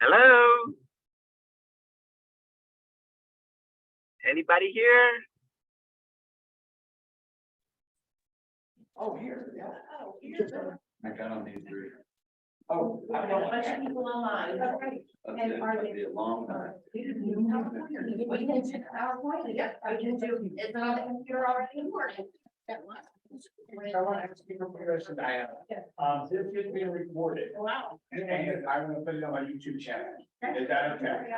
Hello? Anybody here? Oh, here, yeah. Oh, here. I got on these three. Oh, I got a bunch of people online. And are they? That'd be a long time. Yeah, I can do, it's on the computer already in the morning. I want to ask you a question, Diana. This is being recorded, Wow. and I'm gonna put it on my YouTube channel. Is that okay?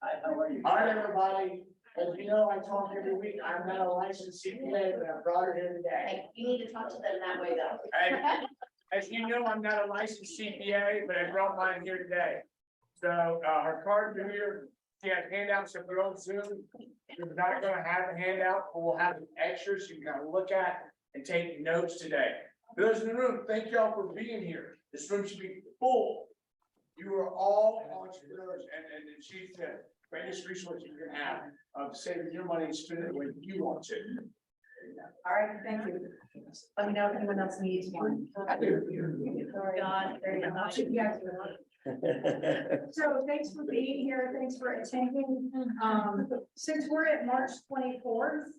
Hi, everybody. As you know, I talk every week. I'm not a licensed CPA, but I brought her here today. Hey, you need to talk to them that way though. And as you know, I'm not a licensed CPA, but I brought mine here today. So, her cards are here. She has handouts if you're on Zoom. We're not gonna have a handout, but we'll have extras you can kind of look at and take notes today. For those in the room, thank y'all for being here. This room should be full. You are all entrepreneurs, and she's the greatest resource you can have of saving your money and spending it the way you want to. All right, thank you. Let me know if anyone else needs one. I do. God, there you go. So thanks for being here. Thanks for attending. Since we're at March 24th,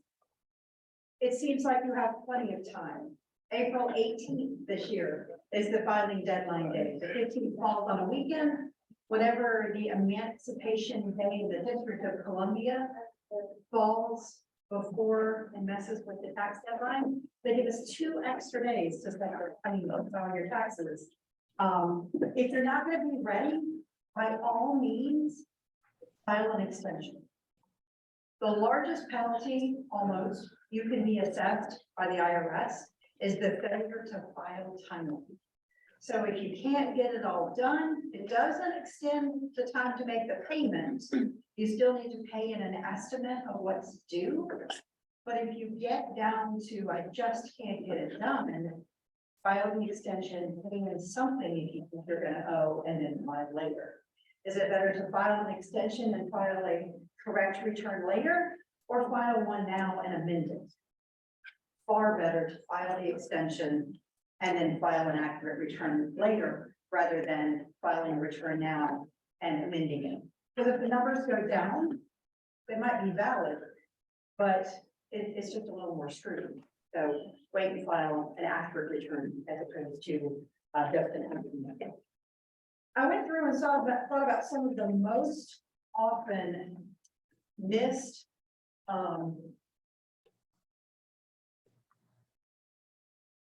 it seems like you have plenty of time. April 18th this year is the filing deadline day. The 15th falls on a weekend. Whatever the Emancipation Day in the District of Columbia falls before and messes with the tax deadline, they give us 2 extra days to file your taxes. If you're not going to be ready, by all means, file an extension. The largest penalty, almost, you can be assessed by the IRS is the failure to file timely. So if you can't get it all done, it doesn't extend the time to make the payment. You still need to pay in an estimate of what's due. But if you get down to, I just can't get it done, and file the extension, putting in something if you think you're gonna owe, and then file later. Is it better to file an extension and file a correct return later, or file one now and amend it? Far better to file the extension and then file an accurate return later, rather than filing a return now and amending it. Because if the numbers go down, they might be valid, but it's just a little more scrutiny. So wait and file an accurate return as opposed to just an amendment. I went through and thought about some of the most often missed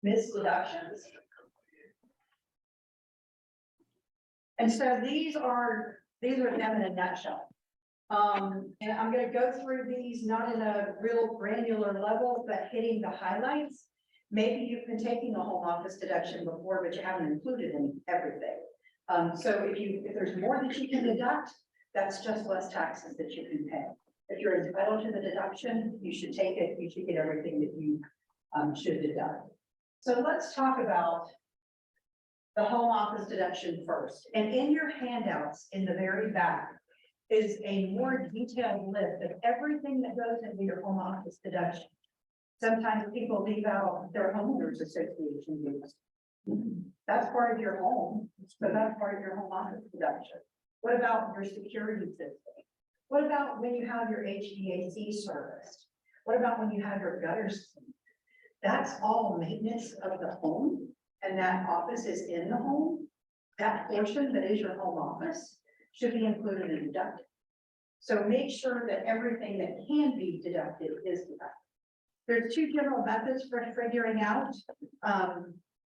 deductions. And so these are them in a nutshell. And I'm going to go through these not in a real granular level, but hitting the highlights. Maybe you've been taking a home office deduction before, but you haven't included in everything. So if there's more that you can deduct, that's just less taxes that you can pay. If you're entitled to the deduction, you should take it. You should get everything that you should deduct. So let's talk about the home office deduction first. And in your handouts in the very back is a more detailed list of everything that goes into your home office deduction. Sometimes people leave out their homeowners association dues. That's part of your home, so that's part of your home office deduction. What about your security system? What about when you have your HVAC serviced? What about when you have your gutter system? That's all maintenance of the home, and that office is in the home. That portion that is your home office should be included and deducted. So make sure that everything that can be deducted is deducted. There's 2 general methods for figuring out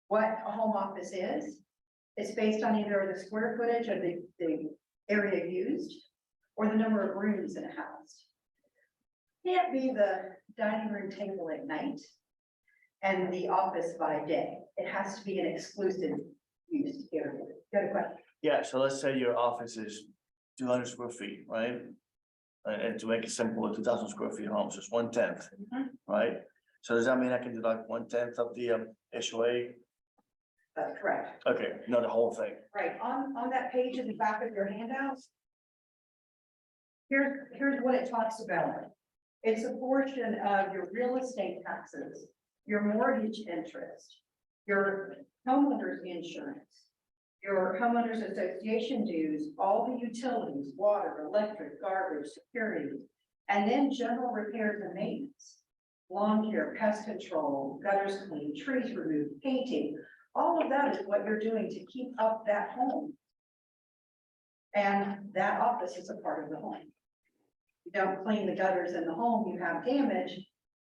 what a home office is. It's based on either the square footage of the area used or the number of rooms in a house. Can't be the dining room table at night and the office by day. It has to be an exclusive use area. Got a question? Yeah, so let's say your office is 200 square feet, right? And to make it simple, a 2,000 square feet home, so it's 1/10, right? So does that mean I can deduct 1/10 of the HOA? That's correct. Okay, not the whole thing. Right, on that page in the back of your handouts, here's what it talks about. It's a portion of your real estate taxes, your mortgage interest, your homeowner's insurance, your homeowners association dues, all the utilities, water, electric, garbage, security, and then general repairs and maintenance, lawn care, pest control, gutters cleaned, trees removed, painting, all of that is what you're doing to keep up that home. And that office is a part of the home. You don't clean the gutters in the home, you have damage,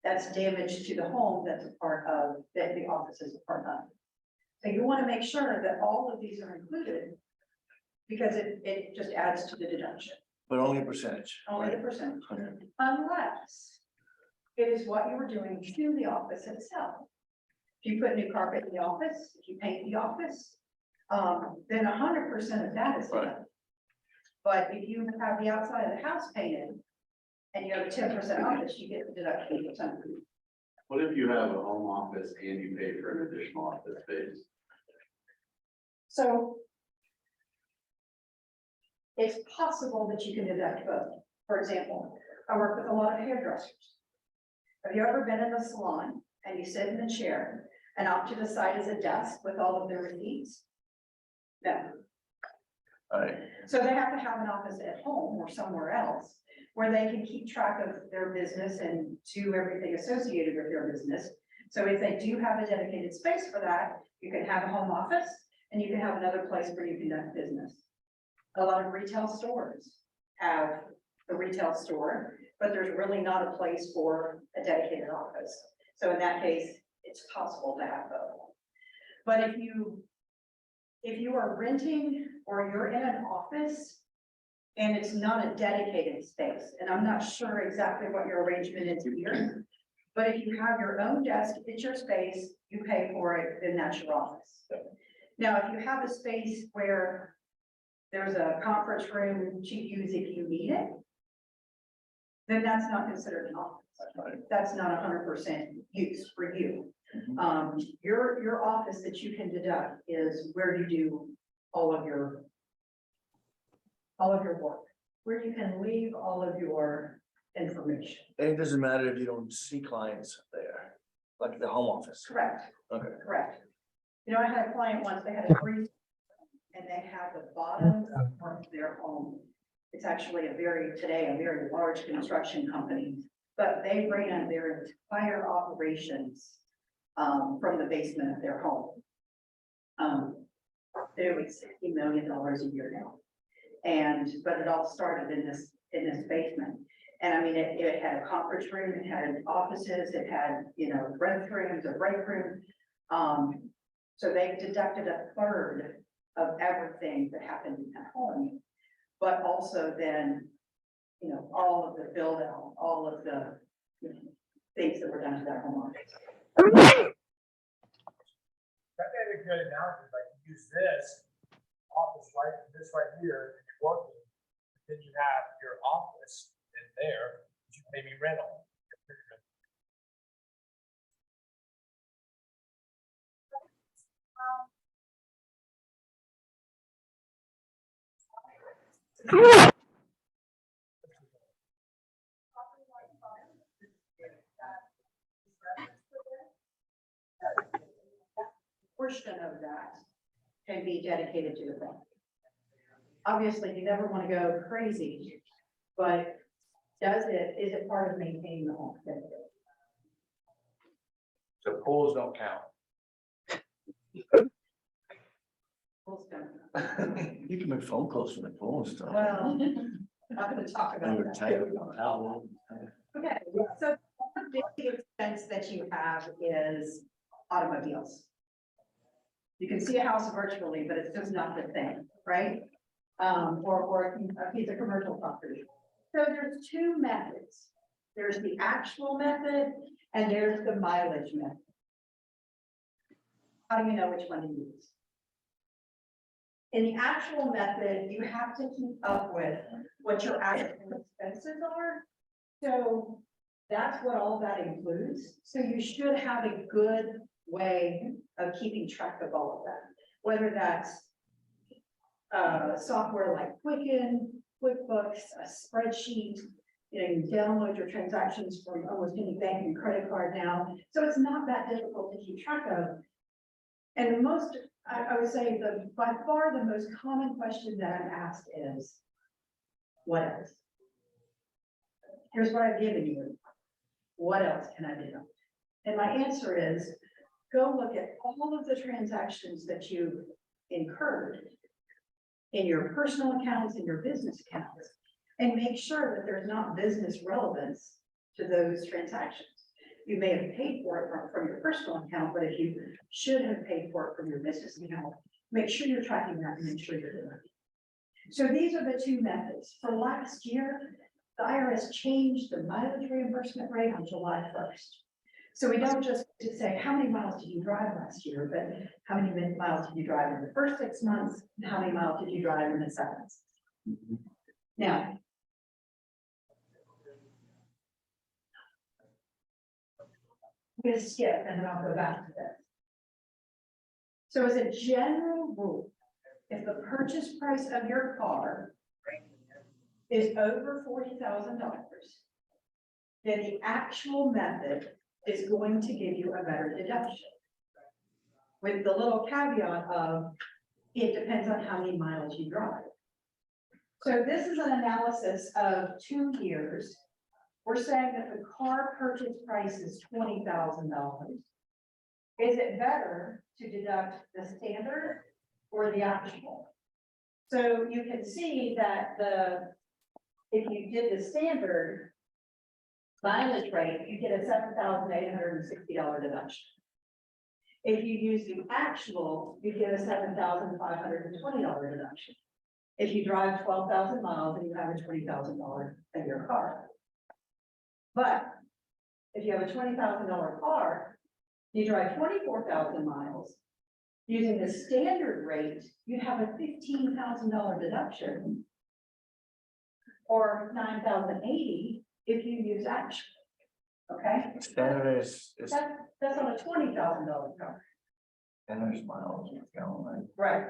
that's damage to the home, that's a part of, that the office is a part of. So you want to make sure that all of these are included, because it just adds to the deduction, But only a percentage. only the percentage, Okay. unless it is what you were doing to the office itself. If you put new carpet in the office, if you paint the office, then 100% of that is Right. done. But if you have the outside of the house painted and you have a 10% office, you get the deduction 8%. What if you have a home office and you pay for an additional office space? So it's possible that you can deduct both. For example, I work with a lot of hairdressers. Have you ever been in a salon and you sit in the chair and off to the side is a desk with all of their receipts? No. All right, So they have to have an office at home or somewhere else where they can keep track of their business and do everything associated with their business. So if they do have a dedicated space for that, you can have a home office and you can have another place where you conduct business. A lot of retail stores have the retail store, but there's really not a place for a dedicated office. So in that case, it's possible to have both. But if you are renting or you're in an office and it's not a dedicated space, and I'm not sure exactly what your arrangement is here, but if you have your own desk, it's your space, you pay for it, then that's your office. Now, if you have a space where there's a conference room to use if you need it, then that's not considered an office. That's not 100% use for you. Your office that you can deduct is where you do all of your work, where you can leave all of your information. and it doesn't matter if you don't see clients there, like the home office. Correct, Okay. correct. You know, I had a client once, they had a free, and they had the bottom of their home. It's actually today a very large construction company, but they ran their entire operations from the basement of their home. They're like $60 million a year now. But it all started in this basement. And I mean, it had a conference room, it had offices, it had, restrooms, a break room. So they deducted a third of everything that happened in that home. But also then, all of the build out, all of the things that were done to that home office. That made a good analogy, like you use this office this right here, and you're working, then you have your office in there, which you maybe rental. Portion of that can be dedicated to the family. Obviously, you never want to go crazy, but is it part of maintaining the home? So pools don't count. Pools don't. You can make phone calls from the pool and stuff. Well, I'm going to talk about We're that. tight about how long. Okay, so the big expense that you have is automobiles. You can see a house virtually, but it's just not the thing, right? Or a piece of commercial property. So there's two methods. There's the actual method and there's the mileage method. How do you know which one to use? In the actual method, you have to keep up with what your actual expenses are. So that's what all that includes. So you should have a good way of keeping track of all of that, whether that's software like Quicken, QuickBooks, a spreadsheet. You download your transactions from almost any bank and credit card now. So it's not that difficult to keep track of. And the most, I would say by far the most common question that I'm asked is, what else? Here's what I've given you. What else can I do? And my answer is, go look at all of the transactions that you incurred in your personal accounts, in your business accounts, and make sure that there's not business relevance to those transactions. You may have paid for it from your personal account, but if you should have paid for it from your business account, make sure you're tracking that and make sure you're doing it. So these are the two methods. For last year, the IRS changed the mileage reimbursement rate on July 1st. So we don't just say, how many miles did you drive last year, but how many miles did you drive in the first 6 months? And how many miles did you drive in the second? Now, I'm going to skip and then I'll go back to this. So as a general rule, if the purchase price of your car is over $40,000, then the actual method is going to give you a better deduction. With the little caveat of, it depends on how many miles you drive. So this is an analysis of 2 years. We're saying that the car purchase price is $20,000. Is it better to deduct the standard or the actual? So you can see that if you did the standard mileage rate, you get a $7,860 deduction. If you use the actual, you get a $7,520 deduction. If you drive 12,000 miles and you have a $20,000 in your car. But if you have a $20,000 car, you drive 24,000 miles, using the standard rate, you have a $15,000 deduction. Or $9,080 if you use actual. Okay? Standard is That's on a $20,000 car. standard is miles, right? Right.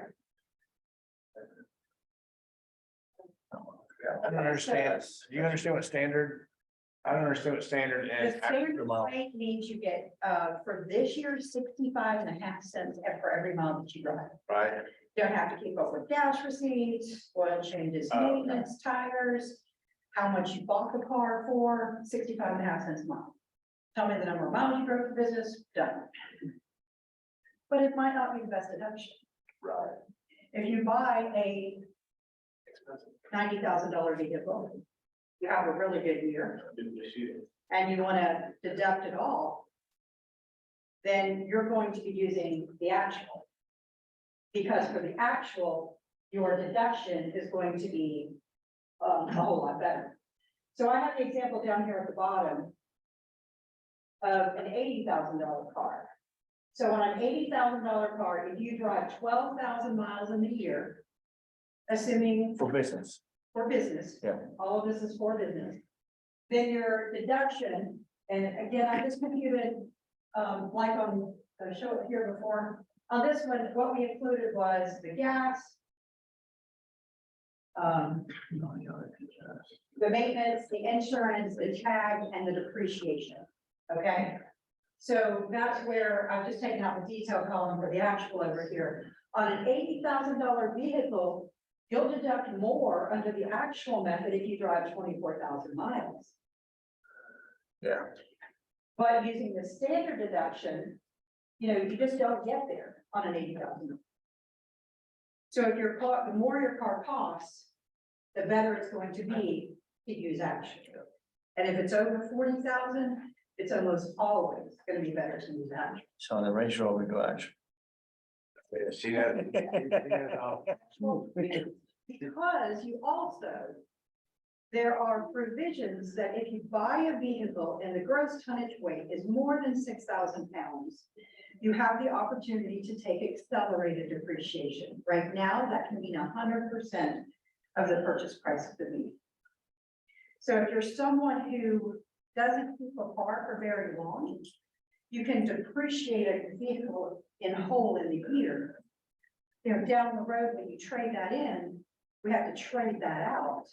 I don't understand. Do you understand what standard? I don't understand what standard The is. standard rate means you get, for this year, 65.5 cents for every mile that you drive. Right. You don't have to keep up with gas receipts, oil changes, Oh, okay. maintenance, tires, how much you bought the car for, 65.5 cents a mile. Tell me the number of miles you drove for business, done. But it might not be the best deduction. Right. If you buy a $90,000 vehicle, you have a really good year, and you want to deduct it all, then you're going to be using the actual. Because for the actual, your deduction is going to be a whole lot better. So I have the example down here at the bottom of an $80,000 car. So on an $80,000 car, if you drive 12,000 miles in the year, assuming For business. for business. Yeah. All of this is for business. Then your deduction, and again, I just computed, like on, I showed it here before. On this one, what we included was the gas, the maintenance, the insurance, the tag, and the depreciation, okay? So that's where I've just taken out the detail column for the actual over here. On an $80,000 vehicle, you'll deduct more under the actual method if you drive 24,000 miles. Yeah. But using the standard deduction, you just don't get there on an 80,000. So if your car, the more your car costs, the better it's going to be to use action. And if it's over 40,000, it's almost always going to be better to use action. So on the Range Rover, we go action. See that? Because you also, there are provisions that if you buy a vehicle and the gross tonnage weight is more than 6,000 pounds, you have the opportunity to take accelerated depreciation. Right now, that can mean 100% of the purchase price of the vehicle. So if you're someone who doesn't keep a car for very long, you can depreciate a vehicle in whole in the year. Down the road, when you trade that in, we have to trade that out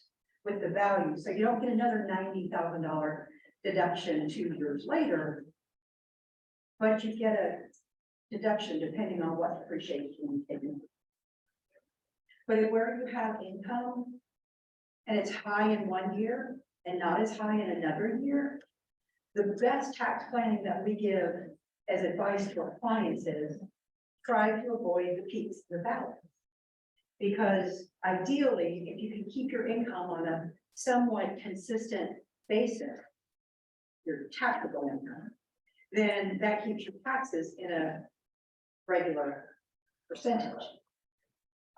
with the value. So you don't get another $90,000 deduction 2 years later, but you get a deduction depending on what depreciation you take. But where you have income and it's high in one year and not as high in another year, the best tax planning that we give as advice to our clients is try to avoid the peaks and the valleys. Because ideally, if you can keep your income on a somewhat consistent basis, your taxable income, then that keeps your taxes in a regular percentage.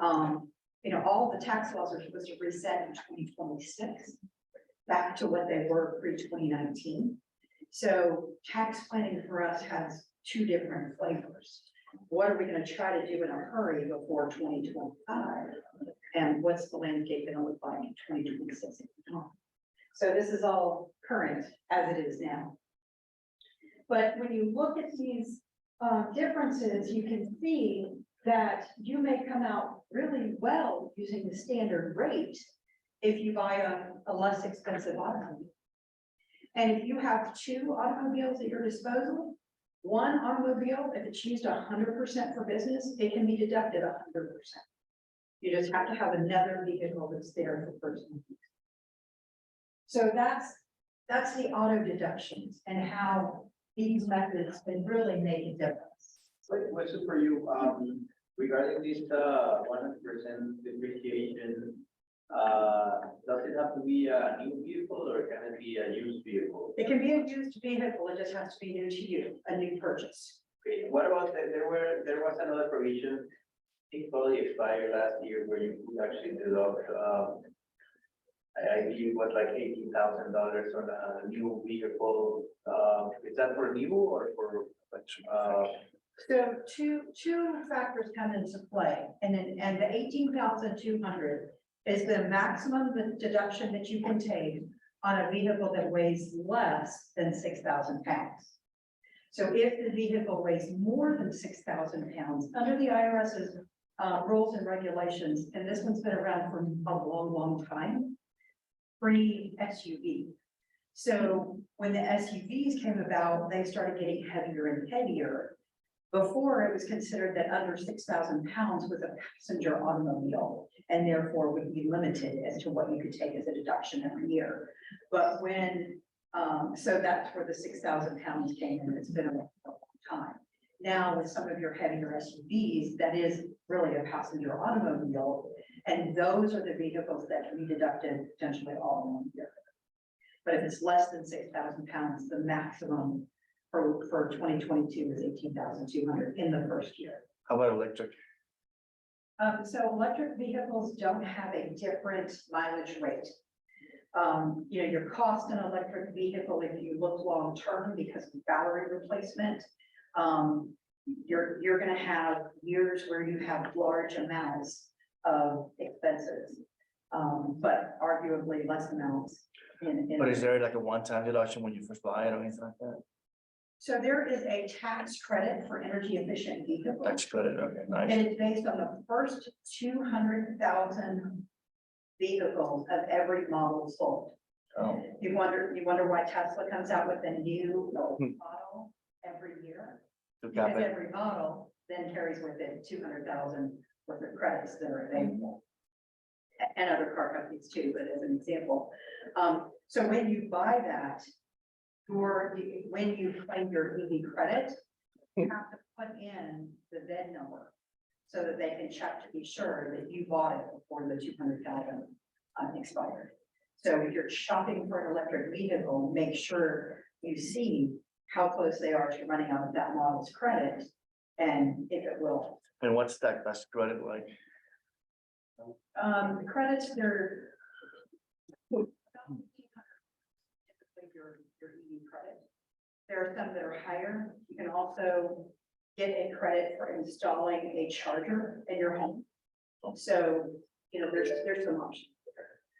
All the tax laws are supposed to reset in 2026, back to what they were pre-2019. So tax planning for us has two different flavors. What are we going to try to do in a hurry before 2025? And what's the landscape going to look like in 2026? So this is all current as it is now. But when you look at these differences, you can see that you may come out really well using the standard rate if you buy a less expensive automobile. And if you have two automobiles at your disposal, one automobile, if it's used 100% for business, it can be deducted 100%. You just have to have another vehicle that's there for personal use. So that's the auto deductions and how these methods can really make a difference. Question for you, regarding this, 100% depreciation, does it have to be a new vehicle or can it be a used vehicle? It can be a used vehicle, it just has to be new to you, a new purchase. Okay, what about, there was another provision, I think probably expired last year where you could actually deduct, I believe it was like $18,000 on a new vehicle, is that for new or for, So two factors come into play, and the 18,200 is the maximum deduction that you can take on a vehicle that weighs less than 6,000 pounds. So if the vehicle weighs more than 6,000 pounds, under the IRS's rules and regulations, and this one's been around for a long time, free SUV. So when the SUVs came about, they started getting heavier and heavier. Before, it was considered that under 6,000 pounds was a passenger automobile and therefore would be limited as to what you could take as a deduction every year. But when, so that's where the 6,000 pounds came in. It's been a long time. Now with some of your heavier SUVs, that is really a passenger automobile. And those are the vehicles that can be deducted potentially all in 1 year. But if it's less than 6,000 pounds, the maximum for 2022 is 18,200 in the first year. How about electric? So electric vehicles don't have a different mileage rate. Your cost in an electric vehicle, if you look long-term because of battery replacement, you're going to have years where you have large amounts of expenses, but arguably less amounts But is there like a one-time deduction when you first buy it or anything like that? So there is a tax credit for energy efficient vehicles. Tax credit, okay, nice. And it's based on the first 200,000 vehicles of every model sold. Oh, You wonder why Tesla comes out with a new model every year? to cap Because it. every model then carries with it 200,000 worth of credits that are available. And other car companies too, but as an example. So when you buy that, when you claim your EV credit, you have to put in the VIN number so that they can check to be sure that you bought it before the 200,000 expired. So if you're shopping for an electric vehicle, make sure you see how close they are to running out of that model's credit and if it will. And what's that best credit like? The credits, they're your EV credit. There are some that are higher. You can also get a credit for installing a charger in your home. So, there's some options.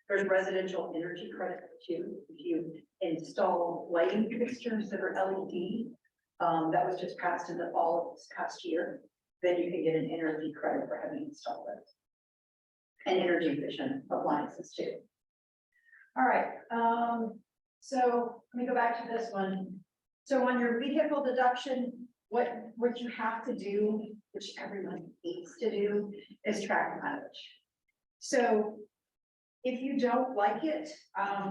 There's residential energy credit too. If you install lighting fixtures that are LED, that was just passed in the fall of this past year, then you can get an energy credit for having installed it. And energy efficient appliances too. All right, so let me go back to this one. So on your vehicle deduction, what you have to do, which everyone needs to do, is track mileage. So if you don't like it,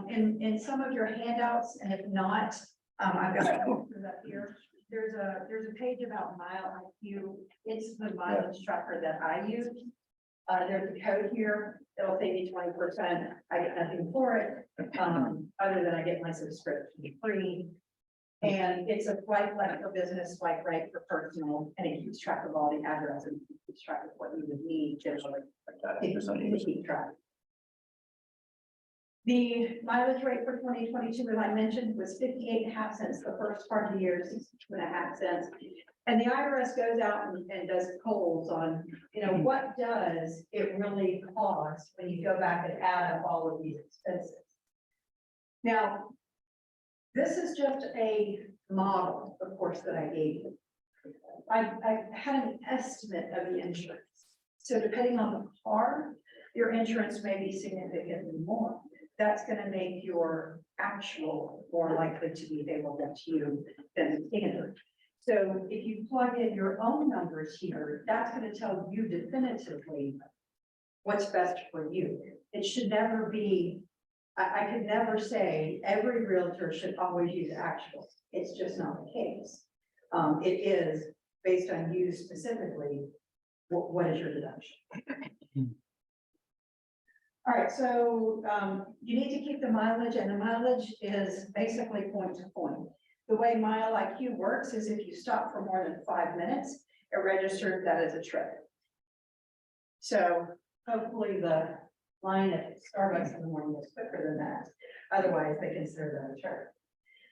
in some of your handouts, and if not, I've got it up here. There's a page about Mile IQ. It's the mileage tracker that I use. There's a code here. It'll save you 20%. I get nothing for it, other than I get my subscription free. And it's a swipe left for business, swipe right for personal, and it keeps track of all the addresses, it keeps track of what you would need generally to keep track. The mileage rate for 2022, as I mentioned, was 58.5 cents the first part of the year, 62.5 cents. And the IRS goes out and does polls on, what does it really cost when you go back and add up all of these expenses? Now, this is just a model, of course, that I gave you. I had an estimate of the insurance. So depending on the car, your insurance may be significantly more. That's going to make your actual more likely to be available to you than the standard. So if you plug in your own numbers here, that's going to tell you definitively what's best for you. It should never be, I could never say every realtor should always use actuals. It's just not the case. It is based on you specifically, what is your deduction? All right, so you need to keep the mileage, and the mileage is basically point to point. The way Mile IQ works is if you stop for more than 5 minutes, it registers that as a trip. So hopefully the line at Starbucks in the morning is quicker than that. Otherwise, they consider that a trip.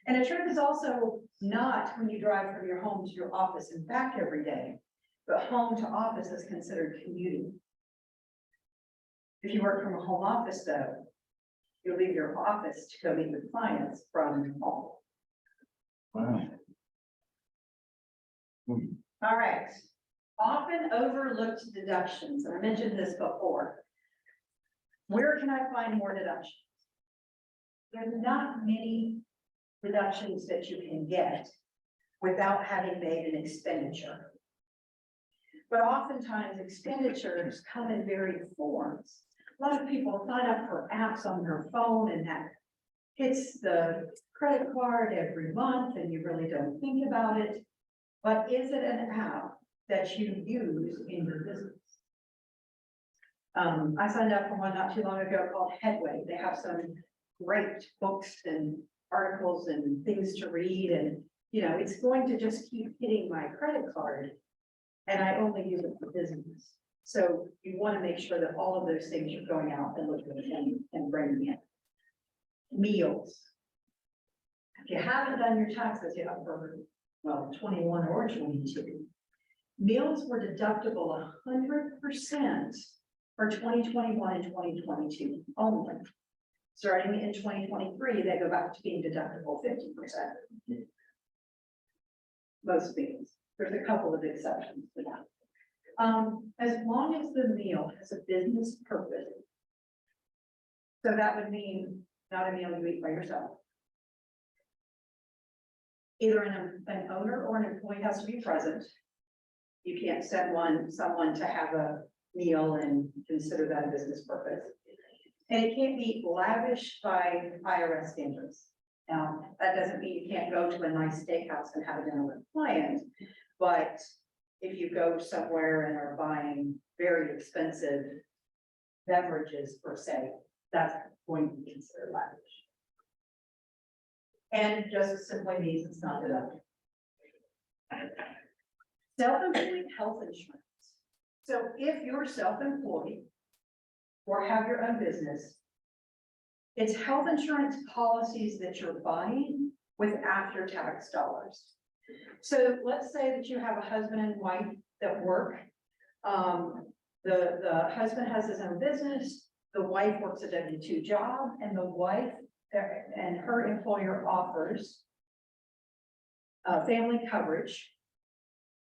And a trip is also not when you drive from your home to your office and back every day, but home to office is considered commuting. If you work from a home office, though, you'll leave your office to go meet with clients from home. Wow. All right. Often overlooked deductions. And I mentioned this before. Where can I find more deductions? There's not many deductions that you can get without having made an expenditure. But oftentimes expenditures come in varied forms. A lot of people sign up for apps on their phone, and that hits the credit card every month and you really don't think about it. But is it an app that you use in your business? I signed up for one not too long ago called Headway. They have some great books and articles and things to read, and it's going to just keep hitting my credit card, and I only use it for business. So you want to make sure that all of those things are going out and looking and bringing in. Meals. If you haven't done your taxes yet for, 21 or 22, meals were deductible 100% for 2021 and 2022 only. Starting in 2023, they go back to being deductible 50%. Most meals. There's a couple of exceptions to that. As long as the meal has a business purpose. So that would mean not a meal you eat by yourself. Either an owner or an employee has to be present. You can't send someone to have a meal and consider that a business purpose. And it can't be lavished by IRS standards. Now, that doesn't mean you can't go to a nice steakhouse and have a dinner with a client, but if you go somewhere and are buying very expensive beverages per se, that's going to be considered lavish. And it just simply means it's not deductible. Self-employed health insurance. So if you're self-employed or have your own business, it's health insurance policies that you're buying with after-tax dollars. So let's say that you have a husband and wife that work. The husband has his own business, the wife works a W-2 job, and the wife and her employer offers family coverage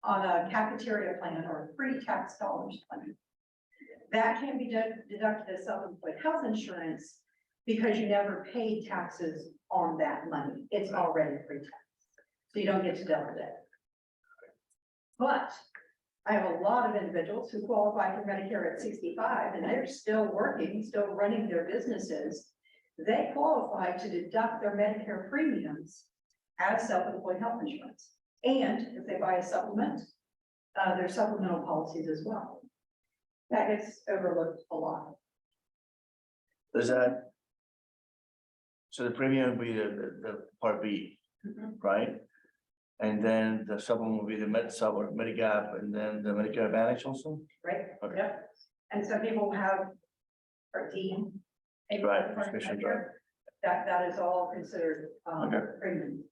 on a cafeteria plan or a free tax dollars plan. That can be deducted as self-employed health insurance because you never paid taxes on that money. It's already pre-tax. So you don't get to double that. But I have a lot of individuals who qualify for Medicare at 65 and they're still working, still running their businesses. They qualify to deduct their Medicare premiums as self-employed health insurance. And if they buy a supplement, their supplemental policies as well. That gets overlooked a lot. Is that? So the premium would be the part B, right? And then the supplement will be the Med Sub or Medigap, and then the Medicare Advantage also? Right? Okay. Yep. And some people have Part D. and Right, Part prescription Medicare. drug. That is all considered, Okay. premium.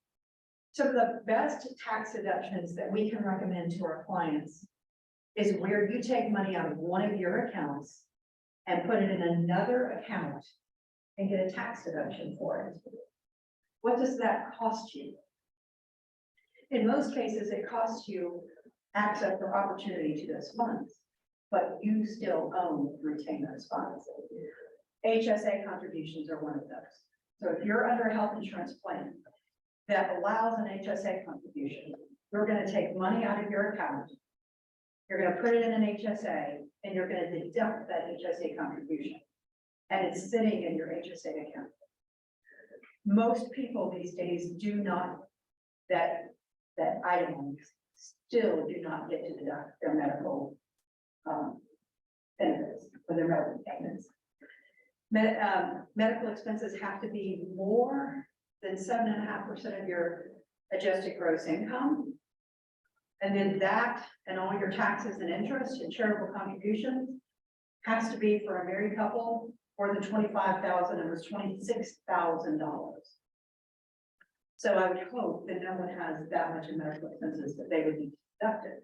So the best tax deductions that we can recommend to our clients is where you take money out of one of your accounts and put it in another account and get a tax deduction for it. What does that cost you? In most cases, it costs you access or opportunity to those funds, but you still own, retain those funds. HSA contributions are one of those. So if you're under a health insurance plan that allows an HSA contribution, you're gonna take money out of your account. You're gonna put it in an HSA and you're gonna deduct that HSA contribution. And it's sitting in your HSA account. Most people these days do not, that items still do not get to deduct their medical benefits or their medical payments. Medical expenses have to be more than 7.5% of your adjusted gross income. And then that and all your taxes and interest and charitable contributions has to be for a married couple more than $25,000, it was $26,000. So I would hope that no one has that much in medical expenses that they would be deducted,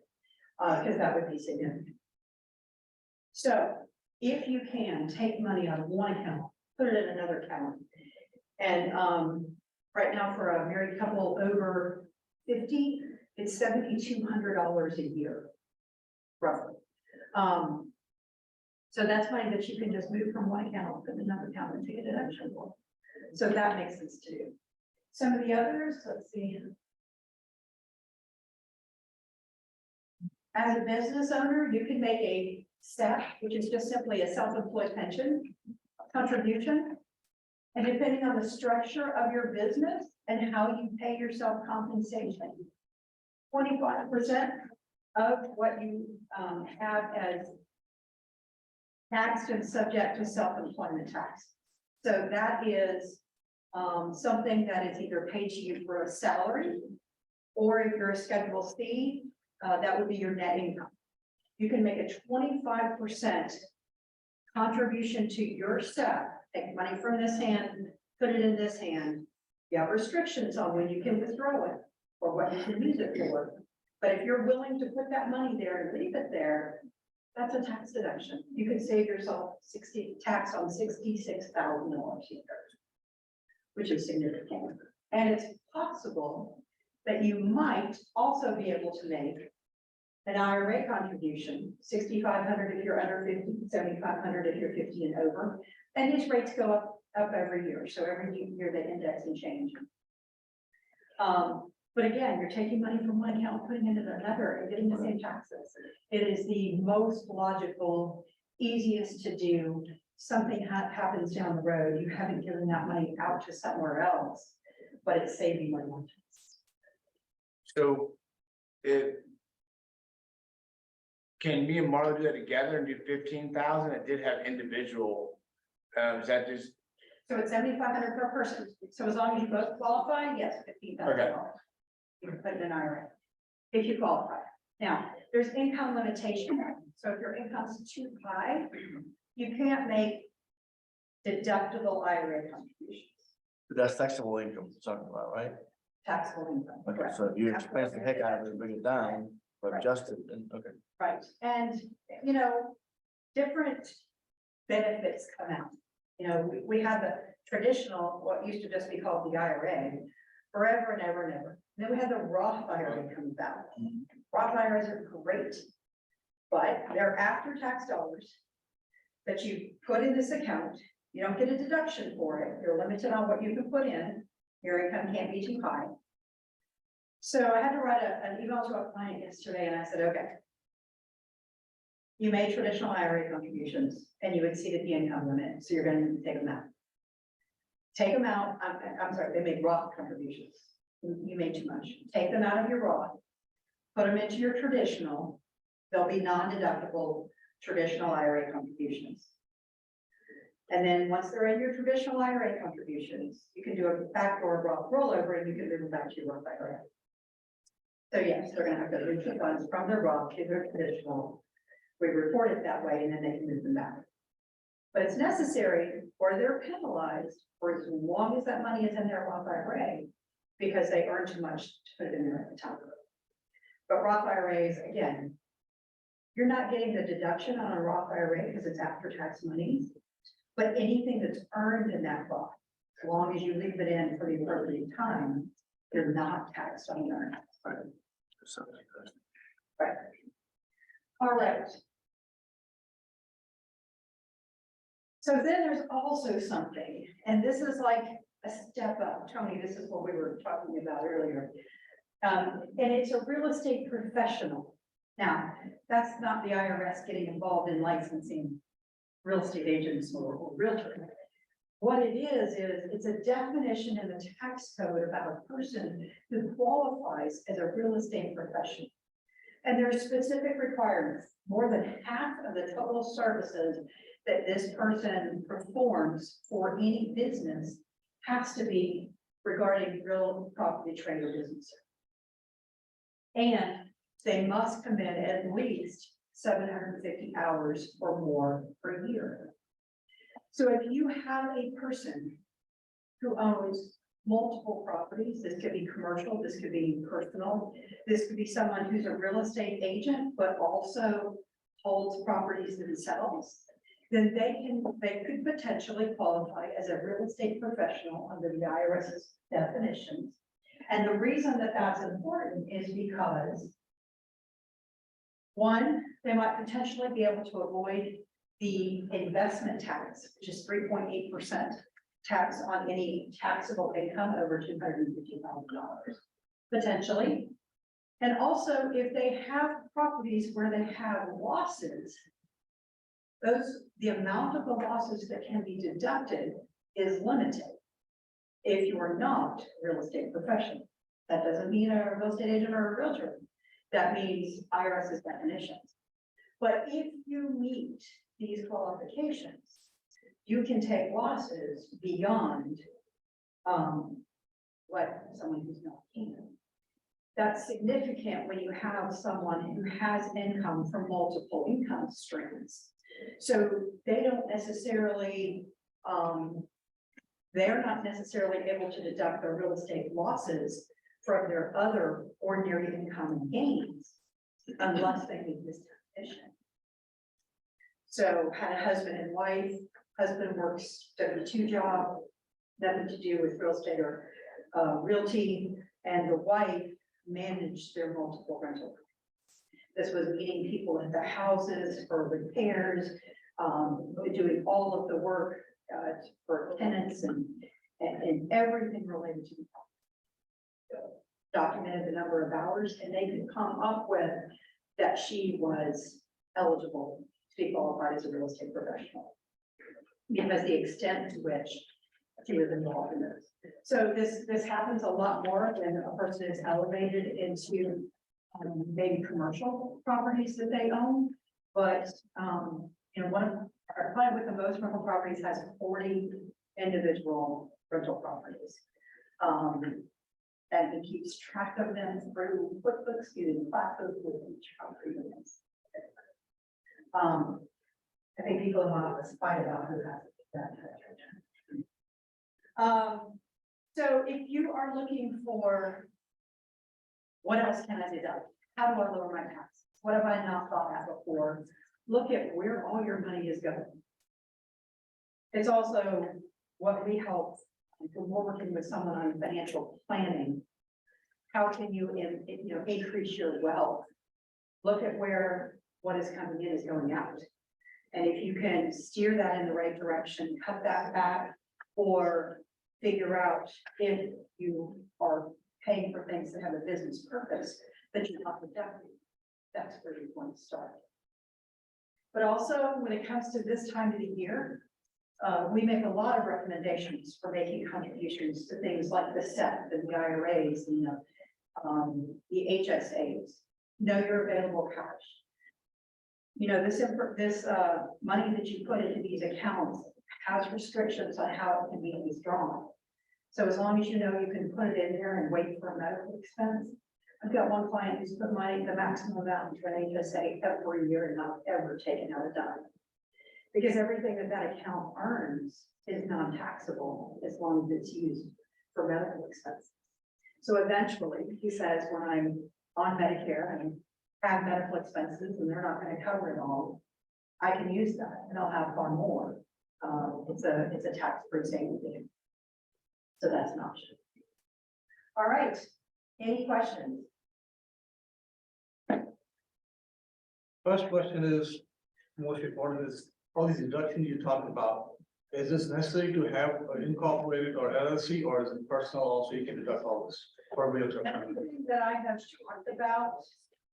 because that would be significant. So if you can take money out of one account, put it in another account. And right now for a married couple over 50, it's $7,200 a year, roughly. So that's money that you can just move from one account to another account and take a deduction for. So that makes sense to do. Some of the others, let's see. As a business owner, you can make a SEP, which is just simply a self-employed pension contribution. And depending on the structure of your business and how you pay yourself compensation, 25% of what you have as taxed and subject to self-employment tax. So that is something that is either paid to you for a salary, or if you're a Schedule C, that would be your net income. You can make a 25% contribution to your SEP, take money from this hand, put it in this hand. You have restrictions on when you can withdraw it or what you can use it for. But if you're willing to put that money there and leave it there, that's a tax deduction. You can save yourself tax on $66,000 a year, which is significant. And it's possible that you might also be able to make an IRA contribution, $6,500 if you're under 50, $7,500 if you're 50 and over. And these rates go up every year. So every year they index and change. But again, you're taking money from one account, putting it in another and getting the same taxes. It is the most logical, easiest to do. Something happens down the road, you haven't given that money out to somewhere else, but it's saving money on tax. So if can me and Marla do that together and do 15,000? It did have individual. Is that just So it's $7,500 per person. So as long as you both qualify, yes, $15,000. Okay. You can put it in IRA if you qualify. Now, there's income limitation. So if your income's too high, you can't make deductible IRA contributions, But that's taxable income we're talking about, right? taxable income. Okay, correct. so if you expense the heck out of it, bring it down, but Right. adjust it, and, okay. Right, and, you know, different benefits come out. You know, we have the traditional, what used to just be called the IRA, forever and ever and ever. Then we had the Roth IRA come about. Roth IRAs are great, but they're after-tax dollars that you put in this account. You don't get a deduction for it. You're limited on what you can put in. Your income can't be too high. So I had to write an email to a client yesterday and I said, okay. You made traditional IRA contributions and you exceeded the income limit, so you're gonna need to take them out. Take them out, I'm sorry, they made Roth contributions. You made too much. Take them out of your Roth. Put them into your traditional. They'll be non-deductible traditional IRA contributions. And then once they're in your traditional IRA contributions, you can do a backdoor Roth rollover and you can move them back to your Roth IRA. So yes, they're gonna have to move the funds from their Roth to their traditional. We report it that way and then they can move them back. But it's necessary or they're penalized for as long as that money is in their Roth IRA because they earn too much to put it in there at the time. But Roth IRAs, again, you're not getting the deduction on a Roth IRA because it's after-tax money. But anything that's earned in that Roth, as long as you leave it in for the appropriate time, you're not taxed on the earnings. Right. All right. So then there's also something, and this is like a step up. Tony, this is what we were talking about earlier. And it's a real estate professional. Now, that's not the IRS getting involved in licensing real estate agents or realtors. What it is it's a definition in the tax code about a person who qualifies as a real estate professional. And there are specific requirements. More than half of the total services that this person performs for any business has to be regarding real property trade or business. And they must commit at least 750 hours or more per year. So if you have a person who owns multiple properties, this could be commercial, this could be personal, this could be someone who's a real estate agent, but also holds properties themselves, then they could potentially qualify as a real estate professional under the IRS's definitions. And the reason that that's important is because one, they might potentially be able to avoid the investment tax, which is 3.8% tax on any taxable income over $250,000, potentially. And also, if they have properties where they have losses, the amount of the losses that can be deducted is limited. If you are not a real estate professional, that doesn't mean a real estate agent or a realtor. That means IRS's definitions. But if you meet these qualifications, you can take losses beyond what someone who's not can. That's significant when you have someone who has income from multiple income streams. So they don't necessarily, they're not necessarily able to deduct their real estate losses from their other ordinary income and gains unless they meet this definition. So had a husband and wife, husband works W-2 job, nothing to do with real estate or realty, and the wife managed their multiple rental. This was meeting people at the houses for repairs, doing all of the work for tenants and everything related to the property. Documented the number of hours, and they could come up with that she was eligible to be qualified as a real estate professional because the extent to which she was involved in this. So this happens a lot more when a person is elevated into maybe commercial properties that they own, but one of our client with the most rental properties has 40 individual rental properties. And he keeps track of them through QuickBooks, using classes with each property. I think people in my office fight about who has that. So if you are looking for what else can I deduct? How do I lower my taxes? What have I not thought at before? Look at where all your money is going. It's also what we help when we're working with someone on financial planning. How can you, increase your wealth? Look at where what is coming in is going out. And if you can steer that in the right direction, cut that back, or figure out if you are paying for things that have a business purpose, that you're not deducting. That's where you want to start. But also, when it comes to this time of the year, we make a lot of recommendations for making contributions to things like the SEP and the IRAs and the HSAs. Know your available cash. You know, this money that you put into these accounts has restrictions on how it can be withdrawn. So as long as you know you can put it in there and wait for a medical expense. I've got one client who's put money, the maximum amount into an HSA every year and not ever taken out a dime. Because everything that that account earns is non-taxable as long as it's used for medical expenses. So eventually, he says, when I'm on Medicare and have medical expenses and they're not going to cover it all, I can use that and I'll have far more. It's a tax-free savings. So that's an option. All right, any questions? First question is, most important is, all these deductions you talked about, is this necessary to have an incorporated or LLC, or is it personal also, you can deduct all this for a realtor? Everything that I have talked about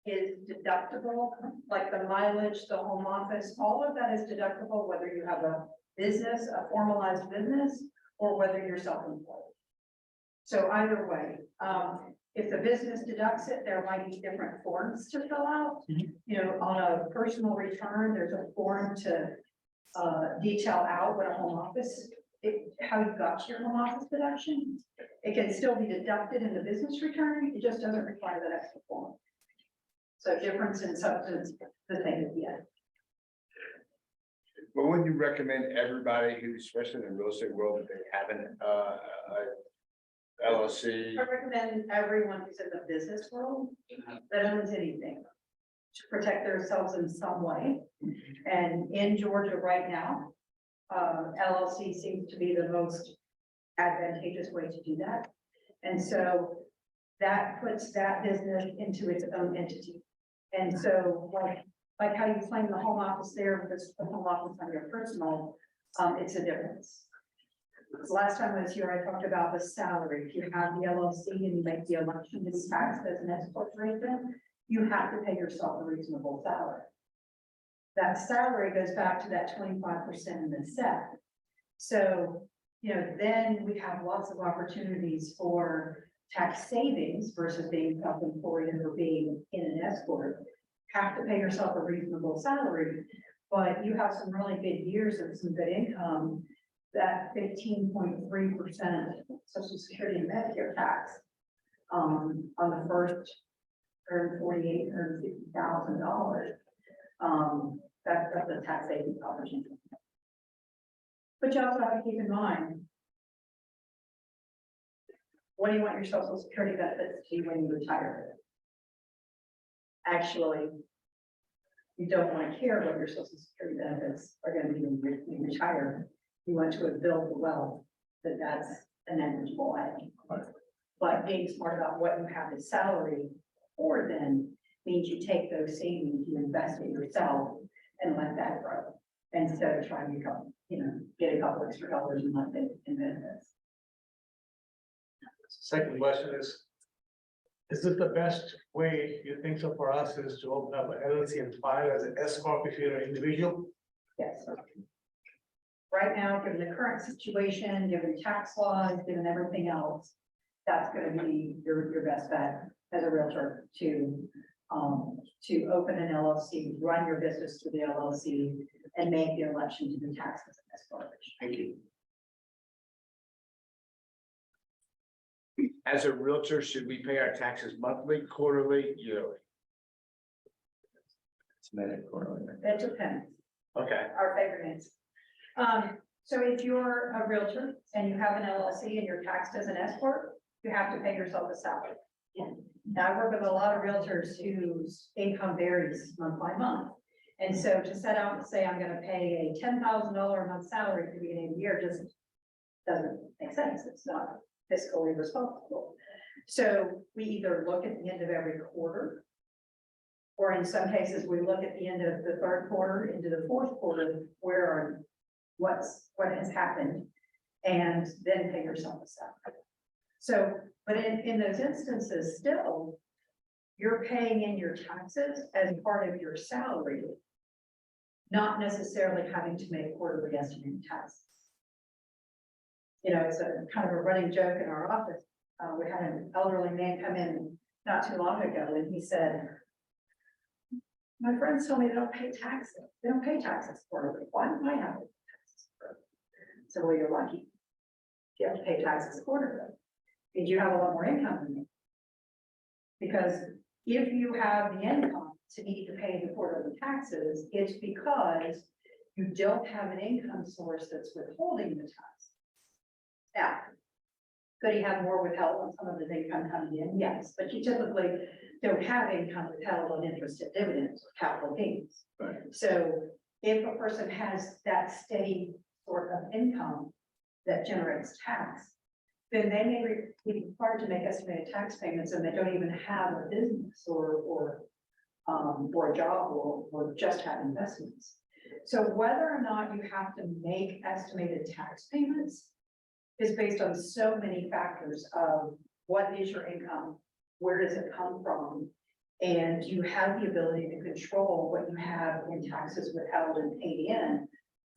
is deductible, like the mileage, the home office, all of that is deductible, whether you have a business, a formalized business, or whether you're self-employed. So either way, if the business deducts it, there might be different forms to fill out. Mhm. You know, on a personal return, there's a form to detail out what a home office, how you got to your home office deduction. It can still be deducted in the business return, it just doesn't require that extra form. So difference in substance, the same at the end. But wouldn't you recommend everybody who, especially in the real estate world, that they have an LLC? I recommend everyone who's in the business world that owns anything to protect themselves in some way. And in Georgia right now, LLC seems to be the most advantageous way to do that. And so that puts that business into its own entity. And so like how you claim the home office there, because the home office on your personal, it's a difference. Last time I was here, I talked about the salary. If you have the LLC and you make the election to be taxed as an S corporation, you have to pay yourself a reasonable salary. That salary goes back to that 25% in the SEP. So, you know, then we have lots of opportunities for tax savings versus being self-employed or being in an S corp. Have to pay yourself a reasonable salary, but you have some really good years of some good income. That 15.3% Social Security and Medicare tax on the first $148,000, that's a tax savings opportunity. But you also have to keep in mind, what do you want your Social Security benefits to be when you retire? Actually, you don't want to care what your Social Security benefits are going to be when you retire. You want to build the wealth that's an eligible item. But being smart about what you have as salary for then means you take those savings, you invest in yourself and let that grow. Instead of trying to come, get a couple extra dollars a month in benefits. Second question is this the best way you think so for us is to open up an LLC and file as an S corp if you're an individual? Yes. Right now, given the current situation, given tax laws, given everything else, that's going to be your best bet as a realtor to open an LLC, run your business through the LLC, and make the election to be taxed as an S corporation. Thank you. As a realtor, should we pay our taxes monthly, quarterly, yearly? It's minute quarterly. That depends. Okay. Our favorite answer. So if you're a realtor and you have an LLC and you're taxed as an S corp, you have to pay yourself a salary. Now, I work with a lot of realtors whose income varies month by month. And so to set out and say, I'm gonna pay a $10,000 a month salary at the beginning of the year just doesn't make sense. It's not fiscally responsible. So we either look at the end of every quarter, or in some cases, we look at the end of the third quarter into the fourth quarter, what has happened, and then pay yourself a salary. So, but in those instances, still, you're paying in your taxes as part of your salary, not necessarily having to make quarterly estimated taxes. You know, it's a kind of a running joke in our office. We had an elderly man come in not too long ago, and he said, my friends told me they don't pay taxes. They don't pay taxes quarterly. Why do I have to pay taxes quarterly? So, well, you're lucky. You have to pay taxes quarterly. Because you have a lot more income than me. Because if you have the income to need to pay the quarterly taxes, it's because you don't have an income source that's withholding the tax. Now, could he have more withheld on some of his income coming in? Yes, but you typically don't have income withheld on interest and dividends or capital gains. Right. So if a person has that steady sort of income that generates tax, then they may be required to make estimated tax payments and they don't even have a business or a job or just have investments. So whether or not you have to make estimated tax payments is based on so many factors of what is your income, where does it come from, and you have the ability to control what you have in taxes withheld and paid in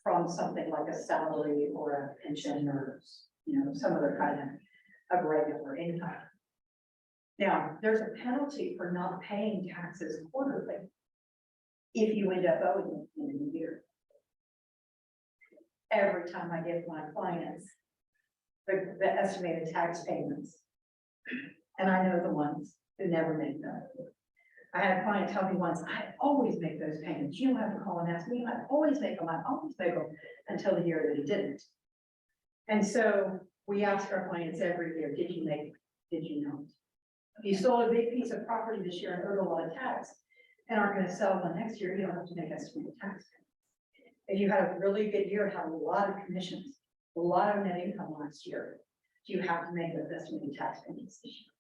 from something like a salary or a pension or, you know, some other kind of regular income. Now, there's a penalty for not paying taxes quarterly if you end up owing them in a year. Every time I give my clients the estimated tax payments, and I know the ones who never make them. I had a client tell me once, I always make those payments. You don't have to call and ask me. I always make them. I always make them until the year that he didn't. And so we ask our clients every year, did you make it? Did you not? If you sold a big piece of property this year and owed a lot of tax and aren't going to sell one next year, you don't have to make estimated tax payments. If you had a really good year, had a lot of commissions, a lot of net income last year, do you have to make those estimated tax payments this year?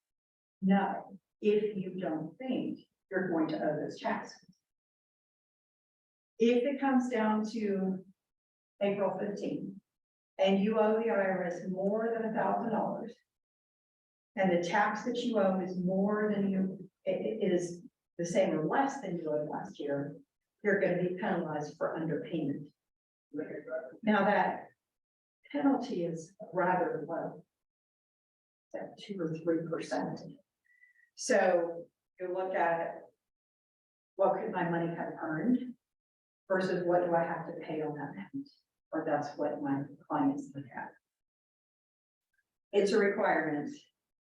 No, if you don't think you're going to owe those taxes. If it comes down to April 15th and you owe the IRS more than $1,000 and the tax that you owe is more than it is the same or less than you owed last year, you're going to be penalized for underpayment. Now that penalty is rather low, at 2 or 3%. So you look at what could my money have earned versus what do I have to pay on that payment, or that's what my clients look at. It's a requirement.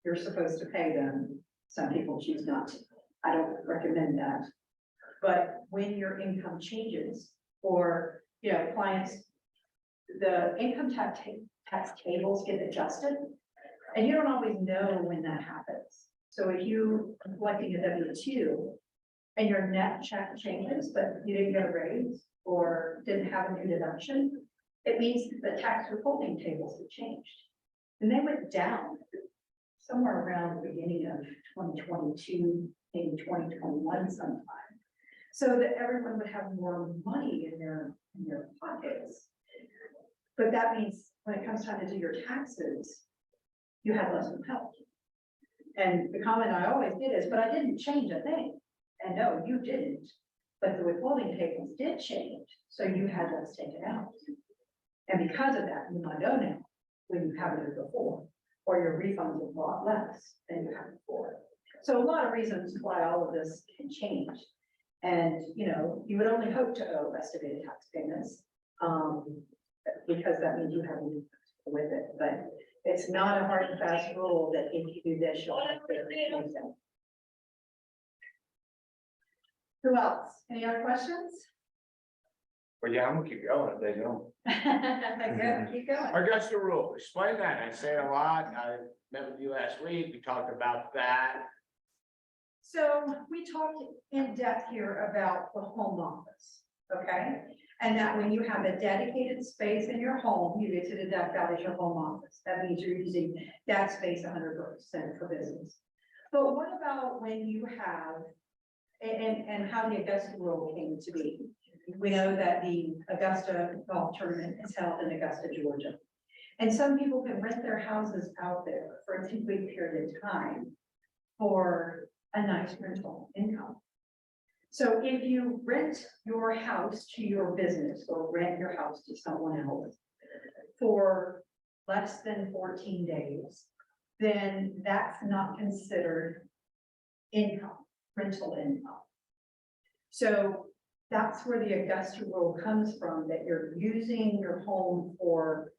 You're supposed to pay them. Some people choose not to. I don't recommend that. But when your income changes, or, you know, clients, the income tax tables get adjusted, and you don't always know when that happens. So if you are collecting a W-2 and your net check changes, but you didn't get a raise or didn't have a new deduction, it means the tax withholding tables have changed. And they went down somewhere around the beginning of 2022, maybe 2021 sometime, so that everyone would have more money in their pockets. But that means when it comes time to do your taxes, you have less help. And the comment I always get is, but I didn't change a thing. And no, you didn't. But the withholding tables did change, so you had less taken out. And because of that, you might owe now when you haven't owed before, or your refunds are a lot less than you had before. So a lot of reasons why all of this can change. And, you know, you would only hope to owe estimated tax payments, because that means you have to do with it. But it's not a hard and fast rule that if you do this, you'll have to pay them. Who else? Any other questions? Well, yeah, I'm gonna keep going if they don't. Good, keep going. Augusta rule, explain that. I say it a lot. I met with you last week. We talked about that. So we talked in depth here about the home office, okay? And that when you have a dedicated space in your home, you get to deduct that as your home office. That means you're using that space 100% for business. But what about when you have, and how the Augusta rule came to be? We know that the Augusta golf tournament is held in Augusta, Georgia. And some people can rent their houses out there for a 2-week period of time for a nice rental income. So if you rent your house to your business or rent your house to someone else for less than 14 days, then that's not considered income, rental income. So that's where the Augusta rule comes from, that you're using your home for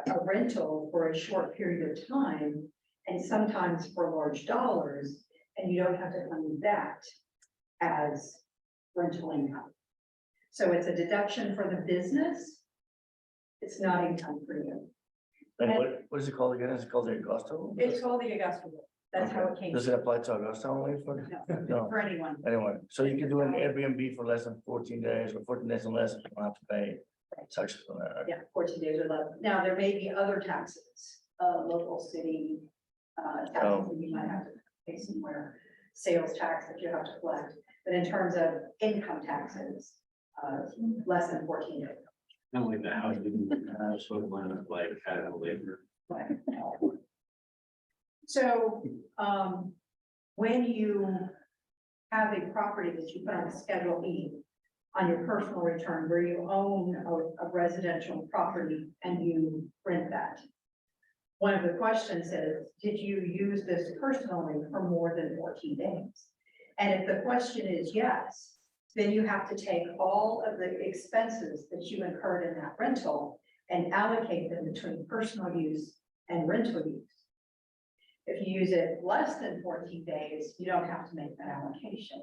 a rental for a short period of time, and sometimes for large dollars, and you don't have to claim that as rental income. So it's a deduction for the business. It's not income for you. And what is it called again? Is it called the Augusta? It's called the Augusta rule. That's how it came. Does it apply to Augusta only for? No, No. for anyone. Anyway, so you can do an Airbnb for less than 14 days or 14 days and less, you don't have to pay taxes on that. Yeah, 14 days or less. Now, there may be other taxes, local city, taxes that you might have to pay somewhere, sales tax that you have to collect. But in terms of income taxes, less than 14 days. Not like the house, sort of like kind of labor. Right. So, when you have a property that you put on Schedule E on your personal return, where you own a residential property and you rent that, one of the questions is, did you use this personally for more than 14 days? And if the question is yes, then you have to take all of the expenses that you incurred in that rental and allocate them between personal use and rental use. If you use it less than 14 days, you don't have to make that allocation.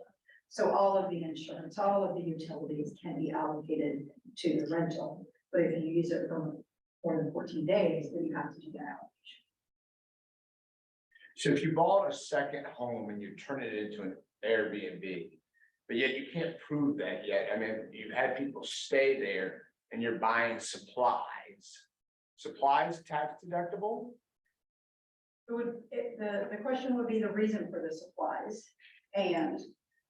So all of the insurance, all of the utilities can be allocated to the rental. But if you use it for more than 14 days, then you have to do that allocation. So if you bought a second home and you turn it into an Airbnb, but yet you can't prove that yet. I mean, you've had people stay there and you're buying supplies. Supplies tax deductible? The question would be the reason for the supplies and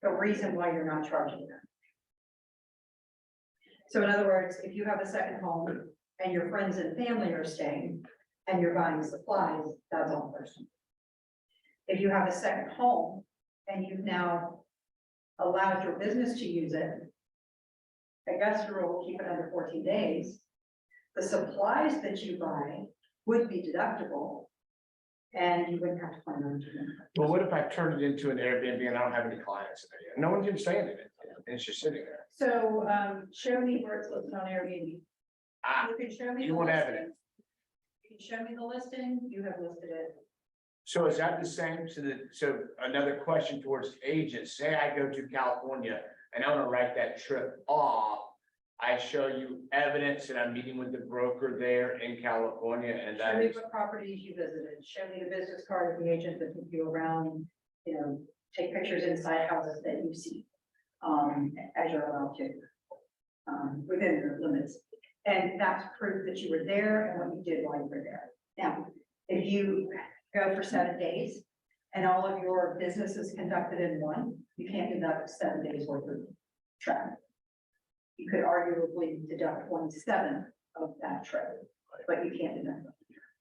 the reason why you're not charging them. So in other words, if you have a second home and your friends and family are staying and you're buying supplies, that's all personal. If you have a second home and you've now allowed your business to use it, Augusta rule will keep it under 14 days. The supplies that you buy would be deductible and you wouldn't have to claim them. Well, what if I turn it into an Airbnb and I don't have any clients in there yet? No one's even staying in it, and it's just sitting there. So, show me where it's listed on Airbnb. Ah, You can show me. you the want listing. evidence. You can show me the listing, you have listed it. So is that the same? So another question towards agents, say I go to California and I want to write that trip off. I show you evidence that I'm meeting with the broker there in California and Show that me is, what properties you visited, show me the business card of the agent that took you around, you know, take pictures inside houses that you see. As you're allowed to, within the limits. And that's proof that you were there and what you did while you were there. Now, if you go for 7 days and all of your business is conducted in one, you can't deduct 7 days worth of travel. You could arguably deduct 1/7 of that trip, but you can't deduct it.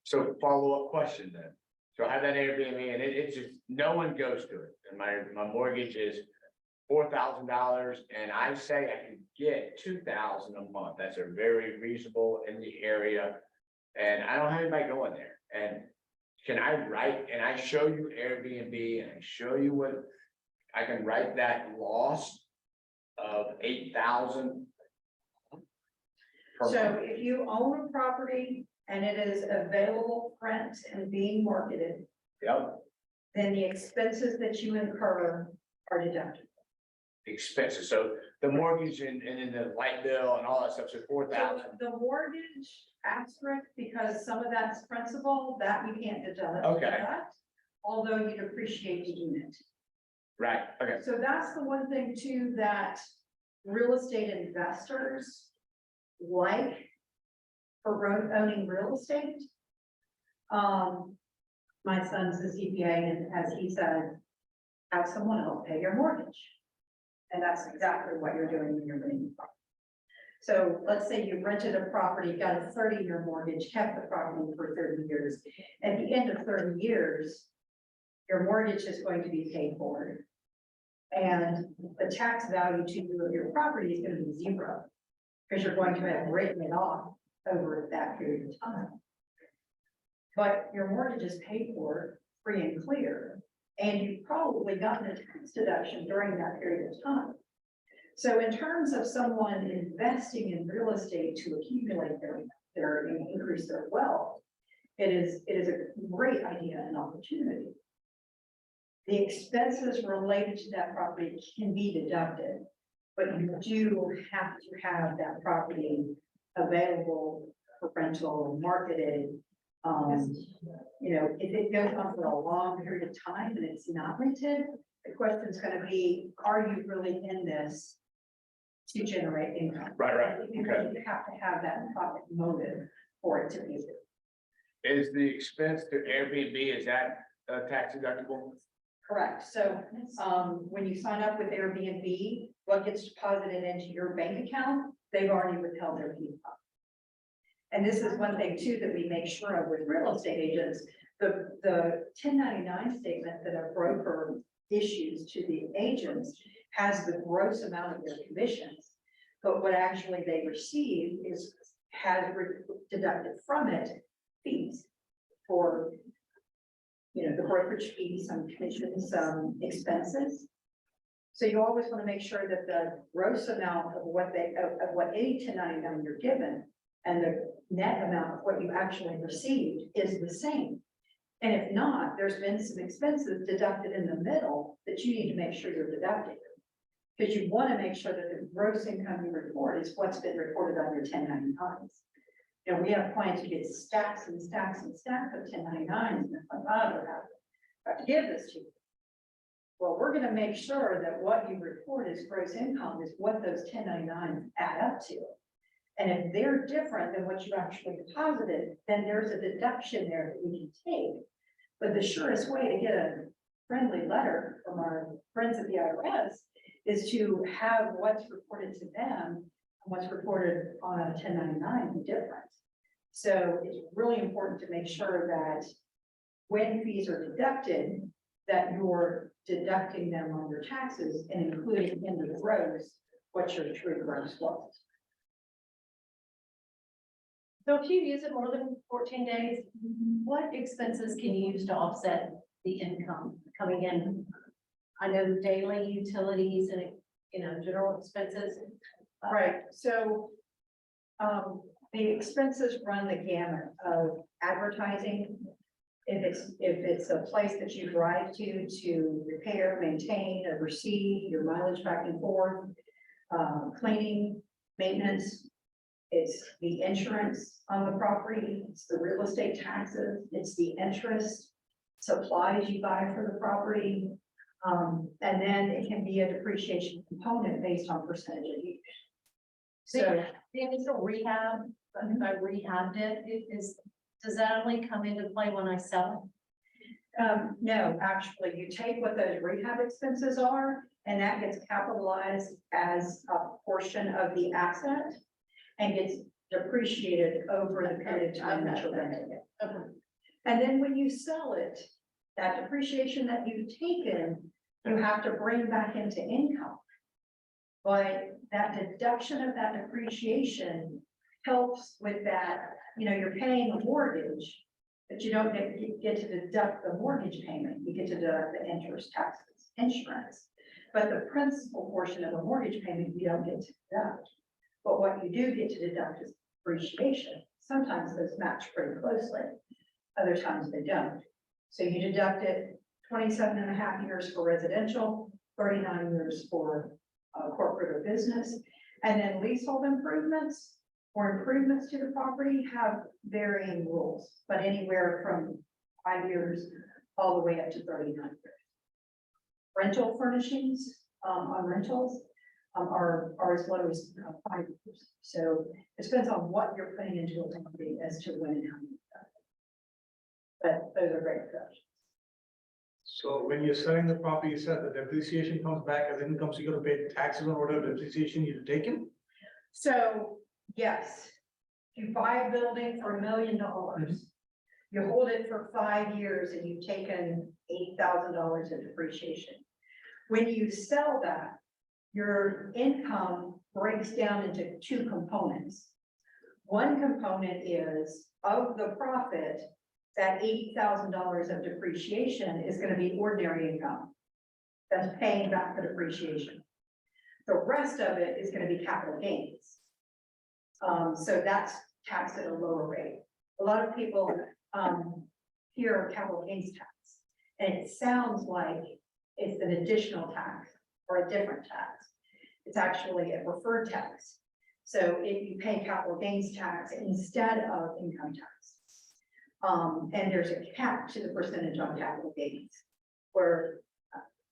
so follow-up question then. So I have that Airbnb and it's just, no one goes to it. And my mortgage is $4,000 and I say I can get $2,000 a month. That's a very reasonable in the area. And I don't have anybody going there. And can I write, and I show you Airbnb and I show you what, I can write that loss of 8,000. per So month. if you own a property and it is available for rent and being marketed, Yep, then the expenses that you incur are deducted. expenses. So the mortgage and then the light bill and all that stuff, so 4,000. The mortgage asterisk, because some of that's principal, that you can't deduct. Okay. Although you depreciate the unit. Right, okay. So that's the one thing too, that real estate investors like for owning real estate. My son's a CPA, and as he said, have someone else pay your mortgage. And that's exactly what you're doing when you're renting. So let's say you rented a property, got a 30-year mortgage, kept the property for 30 years. At the end of 30 years, your mortgage is going to be paid for. And the tax value to you of your property is going to be zero, because you're going to have written it off over that period of time. But your mortgage is paid for free and clear, and you've probably gotten a tax deduction during that period of time. So in terms of someone investing in real estate to accumulate their increase their wealth, it is a great idea and opportunity. The expenses related to that property can be deducted, but you do have to have that property available for rental, marketed. You know, if it goes on for a long period of time and it's not rented, the question is going to be, are you really in this to generate income? Right, Because you have to have that profit motive for it to be. Is the expense to Airbnb, is that tax deductible? Correct. So, when you sign up with Airbnb, what gets deposited into your bank account, they've already withheld their fee. And this is one thing too that we make sure of with real estate agents, the 1099 statement that a broker issues to the agents has the gross amount of their commissions. But what actually they receive has deducted from it fees for, you know, the brokerage fees, some commissions, some expenses. So you always want to make sure that the gross amount of what any 1099 you're given and the net amount of what you actually received is the same. And if not, there's been some expenses deducted in the middle that you need to make sure you're deducting. Because you want to make sure that the gross income you report is what's been reported on your 1099s. You know, we have clients who get stacks and stacks and stacks of 1099s, and it's like, oh, I have to give this to you. Well, we're going to make sure that what you report as gross income is what those 1099s add up to. And if they're different than what you actually deposited, then there's a deduction there that we can take. But the surest way to get a friendly letter from our friends at the IRS is to have what's reported to them and what's reported on a 1099 be different. So it's really important to make sure that when fees are deducted, that you're deducting them on your taxes and including in the gross what your true gross was. So if you use it more than 14 days, what expenses can you use to offset the income coming in? I know daily utilities and, you know, general expenses. Right, so the expenses run the gamut of advertising. If it's a place that you drive to repair, maintain, oversee your mileage back and forth, cleaning, maintenance, it's the insurance on the property, it's the real estate taxes, it's the interest, supplies you buy for the property, and then it can be a depreciation component based on percentage of use. So The initial rehab, if I rehabbed does that only come into play when I sell no, actually, you take what those rehab expenses are, and that gets capitalized as a portion of the asset and gets depreciated over the period of time that you're renting it. it? Okay. And then when you sell it, that depreciation that you've taken, you have to bring back into income. But that deduction of that depreciation helps with that, you know, you're paying a mortgage, but you don't get to deduct the mortgage payment, you get to deduct the interest, taxes, insurance. But the principal portion of the mortgage payment, you don't get to deduct. But what you do get to deduct is depreciation. Sometimes those match pretty closely, other times they don't. So you deduct it 27.5 years for residential, 39 years for corporate or business. And then leasehold improvements or improvements to the property have varying rules, but anywhere from 5 years all the way up to 39 years. Rental furnishings on rentals are as low as 5 years. So it depends on what you're putting into a property as to when and how you do that. But those are great questions. So when you're selling the property, you said the depreciation comes back as income, so you're gonna pay taxes on whatever depreciation you've taken? So, yes, if you buy a building for $1 million, you hold it for 5 years and you've taken $8,000 in depreciation. When you sell that, your income breaks down into two components. One component is of the profit, that $80,000 of depreciation is gonna be ordinary income. That's paying back the depreciation. The rest of it is gonna be capital gains. So that's taxed at a lower rate. A lot of people, hear capital gains tax, and it sounds like it's an additional tax or a different tax. It's actually a preferred tax. So if you pay capital gains tax instead of income tax. And there's a cap to the percentage on capital gains, where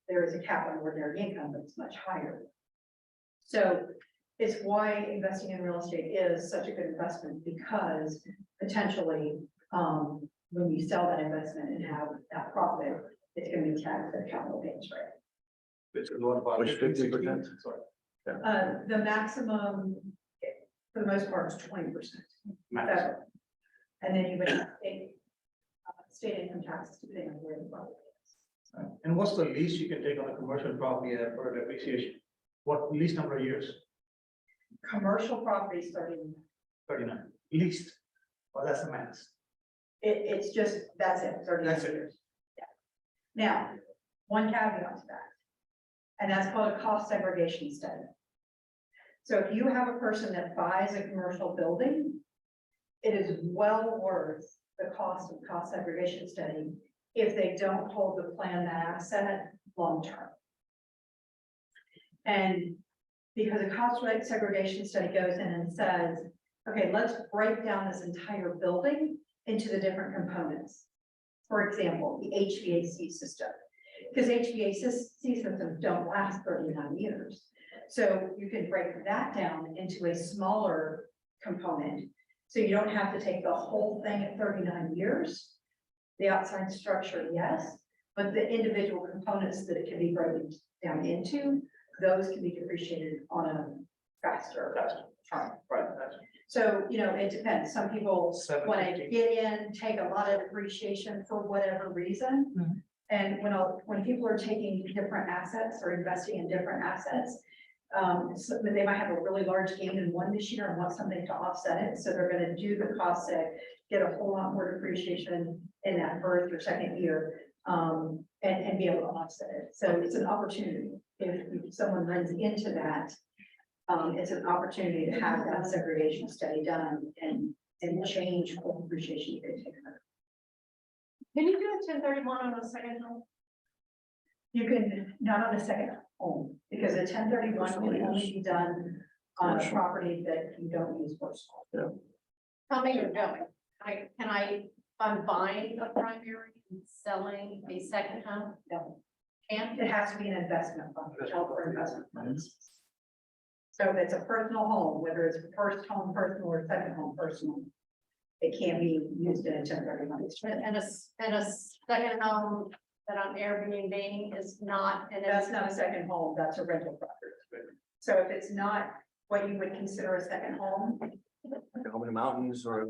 there is a cap on ordinary income that's much higher. So it's why investing in real estate is such a good investment, because potentially, when you sell that investment and have that profit, it's gonna be taxed at capital gains rate. Which is what about? Which 50%? Sorry. The maximum, for the most part, is 20%. Max. And then you would have state income taxes depending on where the property is. And what's the least you can take on a commercial property for depreciation? What least number of years? Commercial properties starting, 39, least, or that's the max. it's just, that's it, 30 That's it. years. Yeah. Now, one caveat to that, and that's called a cost segregation study. So if you have a person that buys a commercial building, it is well worth the cost of cost segregation study if they don't hold the plan that asset long-term. And because a cost segregation study goes in and says, okay, let's break down this entire building into the different components. For example, the HVAC system, because HVAC systems don't last 39 years. So you can break that down into a smaller component. So you don't have to take the whole thing at 39 years. The outside structure, yes, but the individual components that it can be broken down into, those can be depreciated on a faster term. Right. So, it depends. Some people want to 750. get in, take a lot of depreciation for whatever reason. Mhm. And when people are taking different assets or investing in different assets, so they might have a really large gain in one this year and want something to offset it. So they're gonna do the cost seg, get a whole lot more depreciation in that first or second year, and be able to offset it. So it's an opportunity. If someone runs into that, it's an opportunity to have that segregation study done and change what depreciation they take. Can you do a 1031 on a second home? You can, not on a second home, because a 1031 can only be done on a Commercial. property that you don't use personal. Coming or going? If I'm buying a primary and selling a second home, No, and it has to be an investment fund, held for investment funds. So if it's a personal home, whether it's first home personal or second home personal, it can't be used in a 1031 exchange. and a second home that I'm Airbnb is not. That's not a second home, that's a rental property. So if it's not what you would consider a second home, Like home in the mountains or.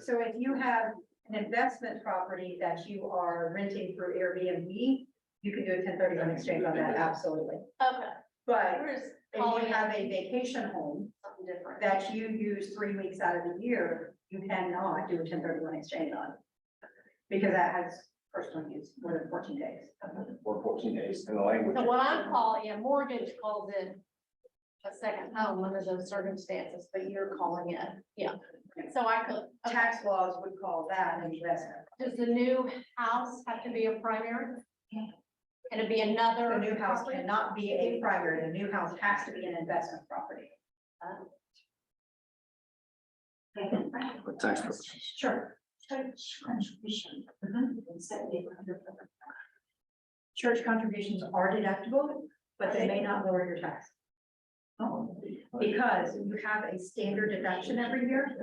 so if you have an investment property that you are renting through Airbnb, you can do a 1031 exchange on that, absolutely. Okay. But We're just if calling you it have a vacation home something different. that you use 3 weeks out of the year, you cannot do a 1031 exchange on. Because that has personal use more than 14 days. Or 14 days in the language. So what I'm calling, a mortgage calls it a second home under those circumstances, but you're calling it, yeah. So I could, Tax laws would call that an investment. does the new house have to be a primary? Can it be another? The new house property? cannot be a primary, the new house has to be an investment property. For tax purposes. Sure. Church contribution. Church contributions are deductible, but they may not lower your tax. Because you have a standard deduction every year,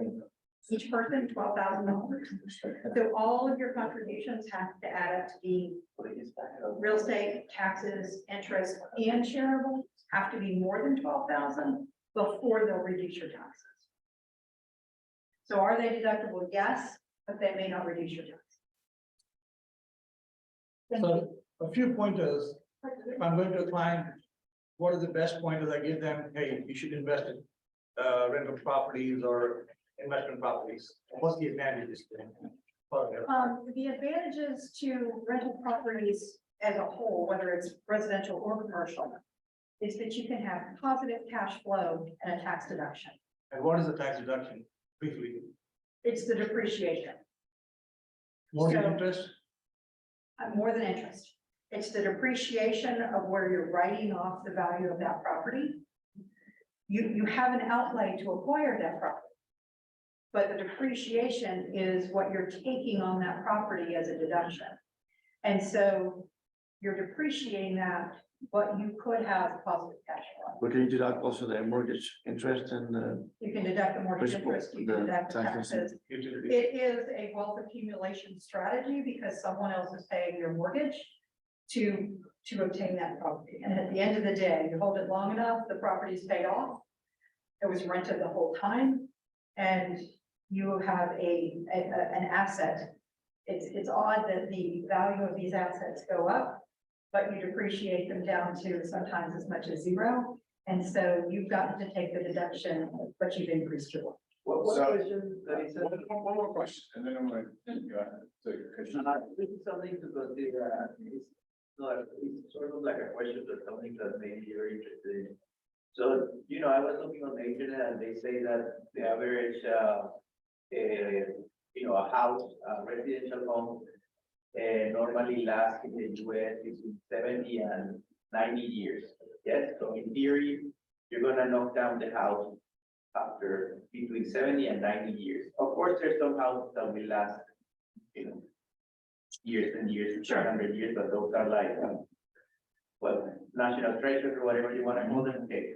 each person $12,000. So all of your contributions have to add up to be real estate, taxes, interest, and charitable have to be more than 12,000. before they'll reduce your taxes. So are they deductible? Yes, but they may not reduce your taxes. Thank you. So a few pointers, if I'm going to a client, what are the best pointers I give them? Hey, you should invest in rental properties or investment properties. What's the advantages to them? The advantages to rental properties as a whole, whether it's residential or commercial, is that you can have positive cash flow and a tax deduction. And what is the tax deduction? Briefly, It's the depreciation, mortgage So- interest, more than interest. It's the depreciation of where you're writing off the value of that property. You have an outlay to acquire that property. But the depreciation is what you're taking on that property as a deduction. And so you're depreciating that, but you could have positive cash flow. But can you deduct also the mortgage interest and, You can deduct the mortgage Principal, interest, you the can deduct the taxes. taxes. utilities. It is a wealth accumulation strategy because someone else is paying your mortgage to obtain that property. And at the end of the day, you hold it long enough, the property's paid off. It was rented the whole time, and you have an asset. It's odd that the value of these assets go up, but you depreciate them down to sometimes as much as zero. And so you've got to take the deduction, but you've increased your. What So- question, Larissa? One more question, and then I'm gonna go ahead. This is something to consider, it's sort of like a question, but something that maybe you're interested in. So, I was looking on the internet and they say that the average, a house, a residential home, normally lasts in the US between 70 and 90 years. Yes, so in theory, you're gonna knock down the house after between 70 and 90 years. Of course, there's some houses that will last, years and years, 100 years, but those are like, national treasures or whatever you wanna call them, okay.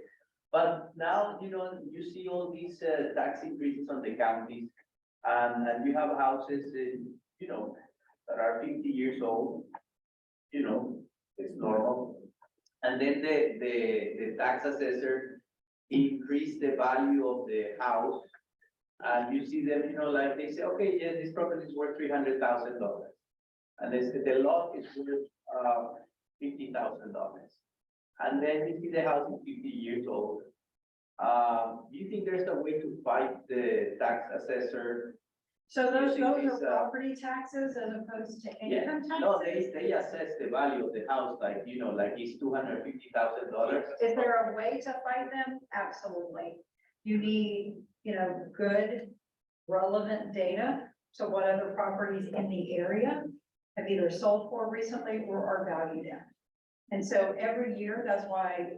But now, you see all these tax increases on the counties, and you have houses in, that are 50 years old, it's normal. And then the tax assessor increase the value of the house. And you see them, like they say, okay, yes, this property is worth $300,000. And the lot is worth $50,000. And then you see the house is 50 years old. Do you think there's a way to fight the tax assessor? So those Using are these, property taxes as opposed to Yeah, income no, taxes? they assess the value of the house, like, like it's $250,000. Is there a way to fight them? Absolutely. You need, good relevant data to what other properties in the area have either sold for recently or are valued at. And so every year, that's why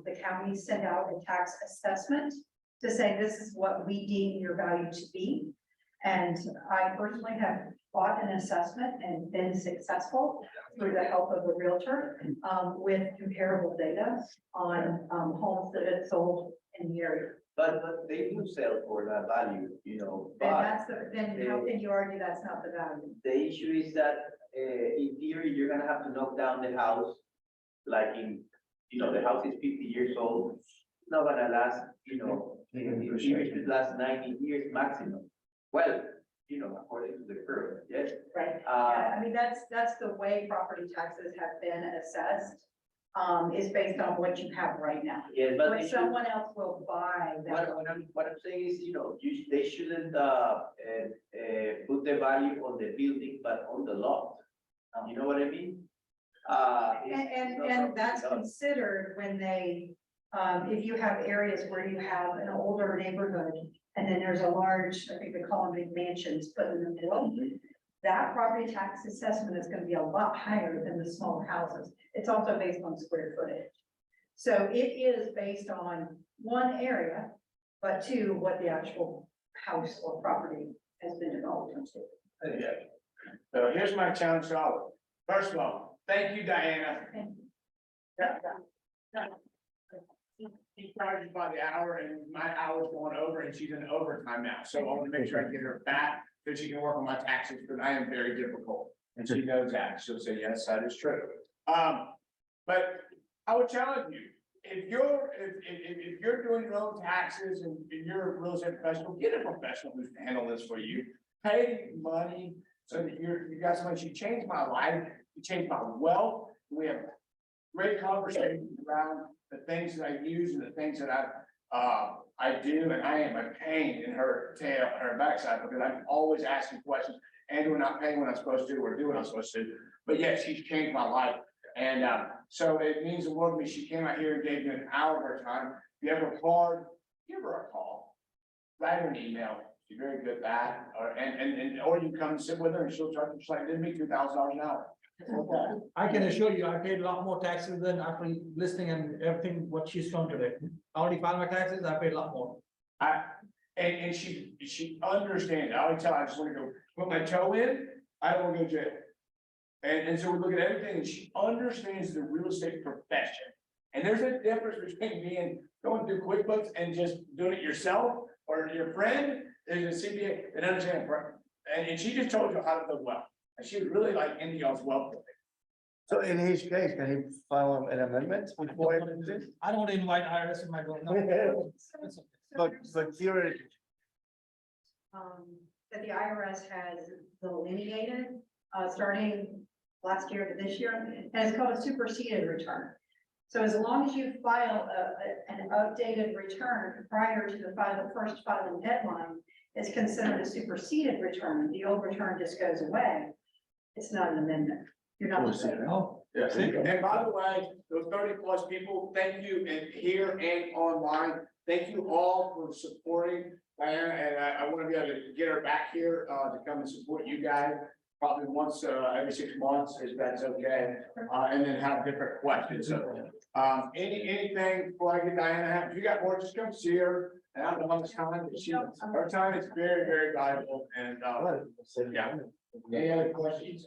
the counties send out a tax assessment to say, this is what we deem your value to be. And I personally have bought an assessment and been successful through the help of a realtor with comparable data on homes that have sold in the area. But they do sell for that value, but Then how can you argue that's not the value? the issue is that, in theory, you're gonna have to knock down the house. Like the house is 50 years old, it's not gonna last, in theory, it should last 90 years maximum. Well, according to the curve, yes. Right. Yeah, I mean, that's the way property taxes have been assessed, is based on what you have right now. Yeah, but When someone else will buy that. what I'm saying is, they shouldn't, put the value on the building, but on the lot. You know what I mean? And that's considered when they, if you have areas where you have an older neighborhood, and then there's a large, I think they call them big mansions put in the middle. That property tax assessment is gonna be a lot higher than the smaller houses. It's also based on square footage. So it is based on one area, but two, what the actual house or property has been developed into. Yeah. So here's my challenge to all. First of all, thank you, Diana. Thank you. She charges by the hour and my hour's going over and she's in overtime now. So I want to make sure I get her back so she can work on my taxes because I am very difficult. And she knows that. She'll say, yes, that is true. But I would challenge you, if you're doing your own taxes and you're a real estate professional, get a professional who's gonna handle this for you. Pay money so that you got somebody, she changed my life, she changed my wealth. We have great conversations around the things that I use and the things that I do, and I am a pain in her tail, her backside, because I'm always asking questions and we're not paying what I'm supposed to, or doing what I'm supposed to. But yes, she's changed my life. And so it means the world to me. She came out here and gave me an hour of her time. If you have a card, give her a call. Write her an email. She's very good at that. Or you come and sit with her and she'll charge you, like, did me $2,000 an hour. Okay. I can assure you, I paid a lot more taxes than after listening and everything, what she's shown today. I already filed my taxes, I paid a lot more. And she understands. I always tell her, I just want to go put my toe in. I don't want to go to jail. And so we look at everything, and she understands the real estate profession. And there's a difference between me and going through QuickBooks and just doing it yourself or your friend. There's a CPA that understands, and she just told you how to build wealth. And she was really like into y'all's wealth. So in his case, can he file an amendment before it exists? I don't want to invite IRS in my door. No. But theoretically, That the IRS has delineated, starting last year to this year, and it's called a superseded return. So as long as you file an updated return prior to the first filing deadline, it's considered a superseded return. The old return just goes away. It's not an amendment. You're not. Oh, Yeah, and by the way, those 30+ people, thank you, and here and online, thank you all for supporting Diana, and I want to be able to get her back here, to come and support you guys. Probably once, every 6 months, if that's okay, and then have different questions, so. Anything before I get Diana, if you got more, just come see her, and I don't know how much time, but her time is very, very valuable, and, yeah. Any other questions?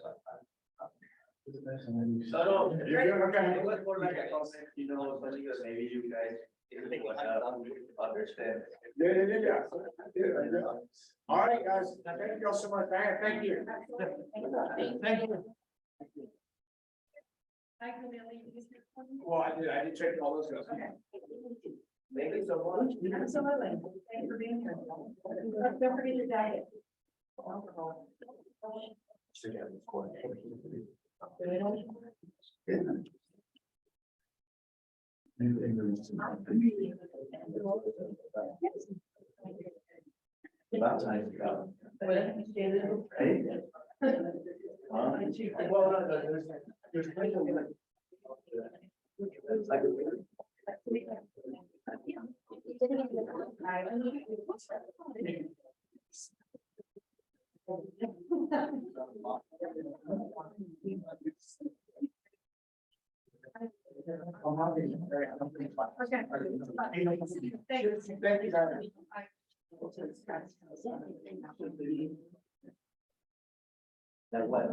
So, no, You're okay. it was more like a comment, you know, because maybe you guys, if you would understand. Yeah. All right, guys, thank you all so much, Diana, thank you. thank you. Well, I did check all those guys. Thank you so much. Absolutely. Thanks for being here. Don't forget your diet. About time to go. Thank you, Diana. That what?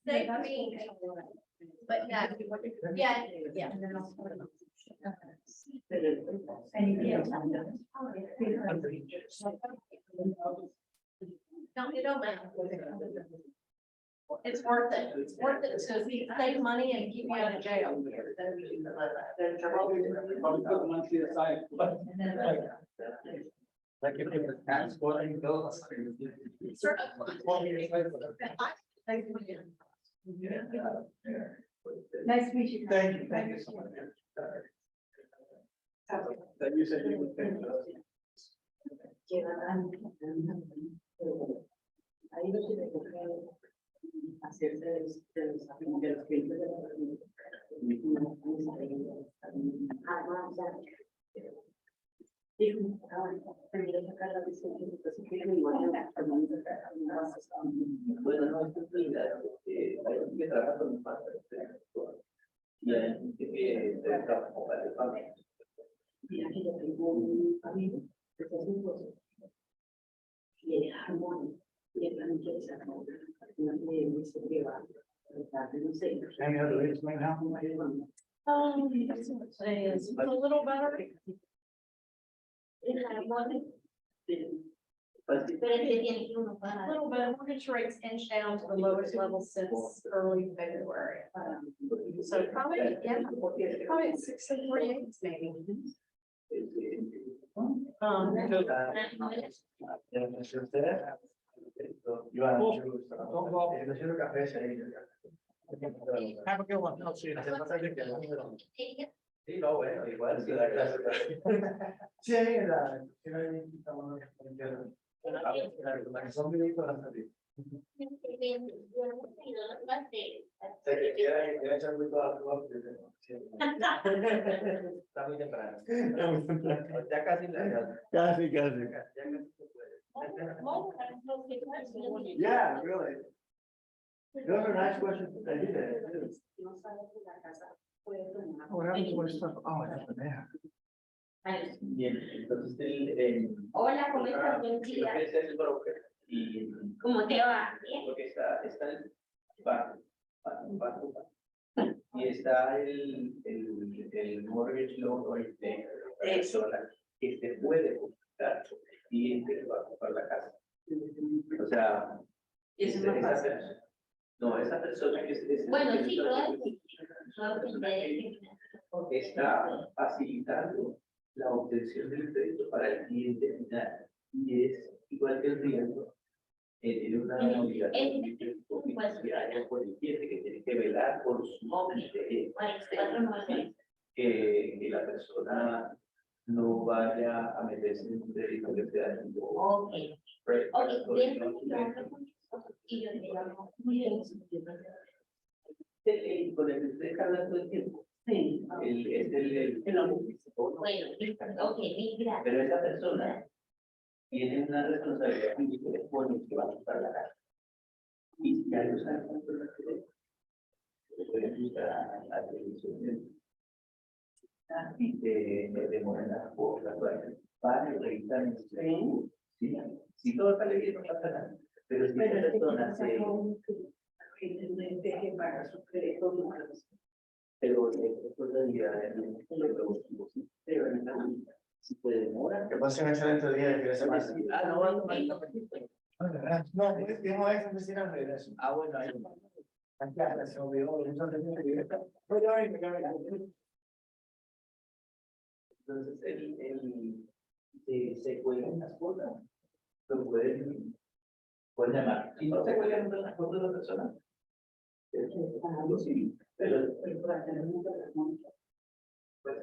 They mean, but yeah, yeah. No, it don't matter. It's worth it. It's worth it to save money and keep you out of jail. Like if the tax going goes. Nice to meet you. Thank you so much. That you said you would think. Bueno, no, es que hay que trabajar con mi padre. Y trabajo para el padre. Y aquí yo tengo un amigo, Any other ways to help? Say is a little better. A little bit, mortgage rates inched down to the lowest level since early February. So probably, yeah, probably at 6.38 maybe. Have a good one. I'll see you. Sí, no, bueno, igual sí la clase. Sí, Está muy temprano. Ya casi la. Casi, casi. Ya casi se puede. Yeah, really. Those are nice questions. They did. What happens when stuff, oh, that's bad. Bien, entonces Hola, ¿cómo estás? Buen lo día. que es el broker y ¿Cómo te va? Bien. porque está el banco, y está el mortgage loan o el de la persona que se puede comprar y que va a comprar la casa. O sea, Eso no esa pasa. persona, no, esa persona que es Bueno, que sí, está facilitando la obtención del crédito para el cliente final y es igual que el riesgo en una obligación financiera por el cliente que tiene que velar por su interés, que la persona no vaya a meterse en un crédito que sea tipo con el que usted está hablando todo el tiempo. Sí. Es el Bueno, ok, gracias. pero esa persona tiene una responsabilidad muy fuerte que va a comprar la casa. Y si ya lo sabe, le puede buscar a la televisión de Morena por la cual van a revisar en su Facebook. Sí, si todo sale bien, no pasa nada. Pero si esa persona se. Pero después de si se demora. Que pasen un excelente día de fin de semana. No, pues, no es oficina de eso. Ah, bueno, ahí. Acá se olvidó, entonces, Entonces, se cuelgan las cosas. Lo pueden llamar. Si no se cuelgan las cosas de la persona, sí, pero pues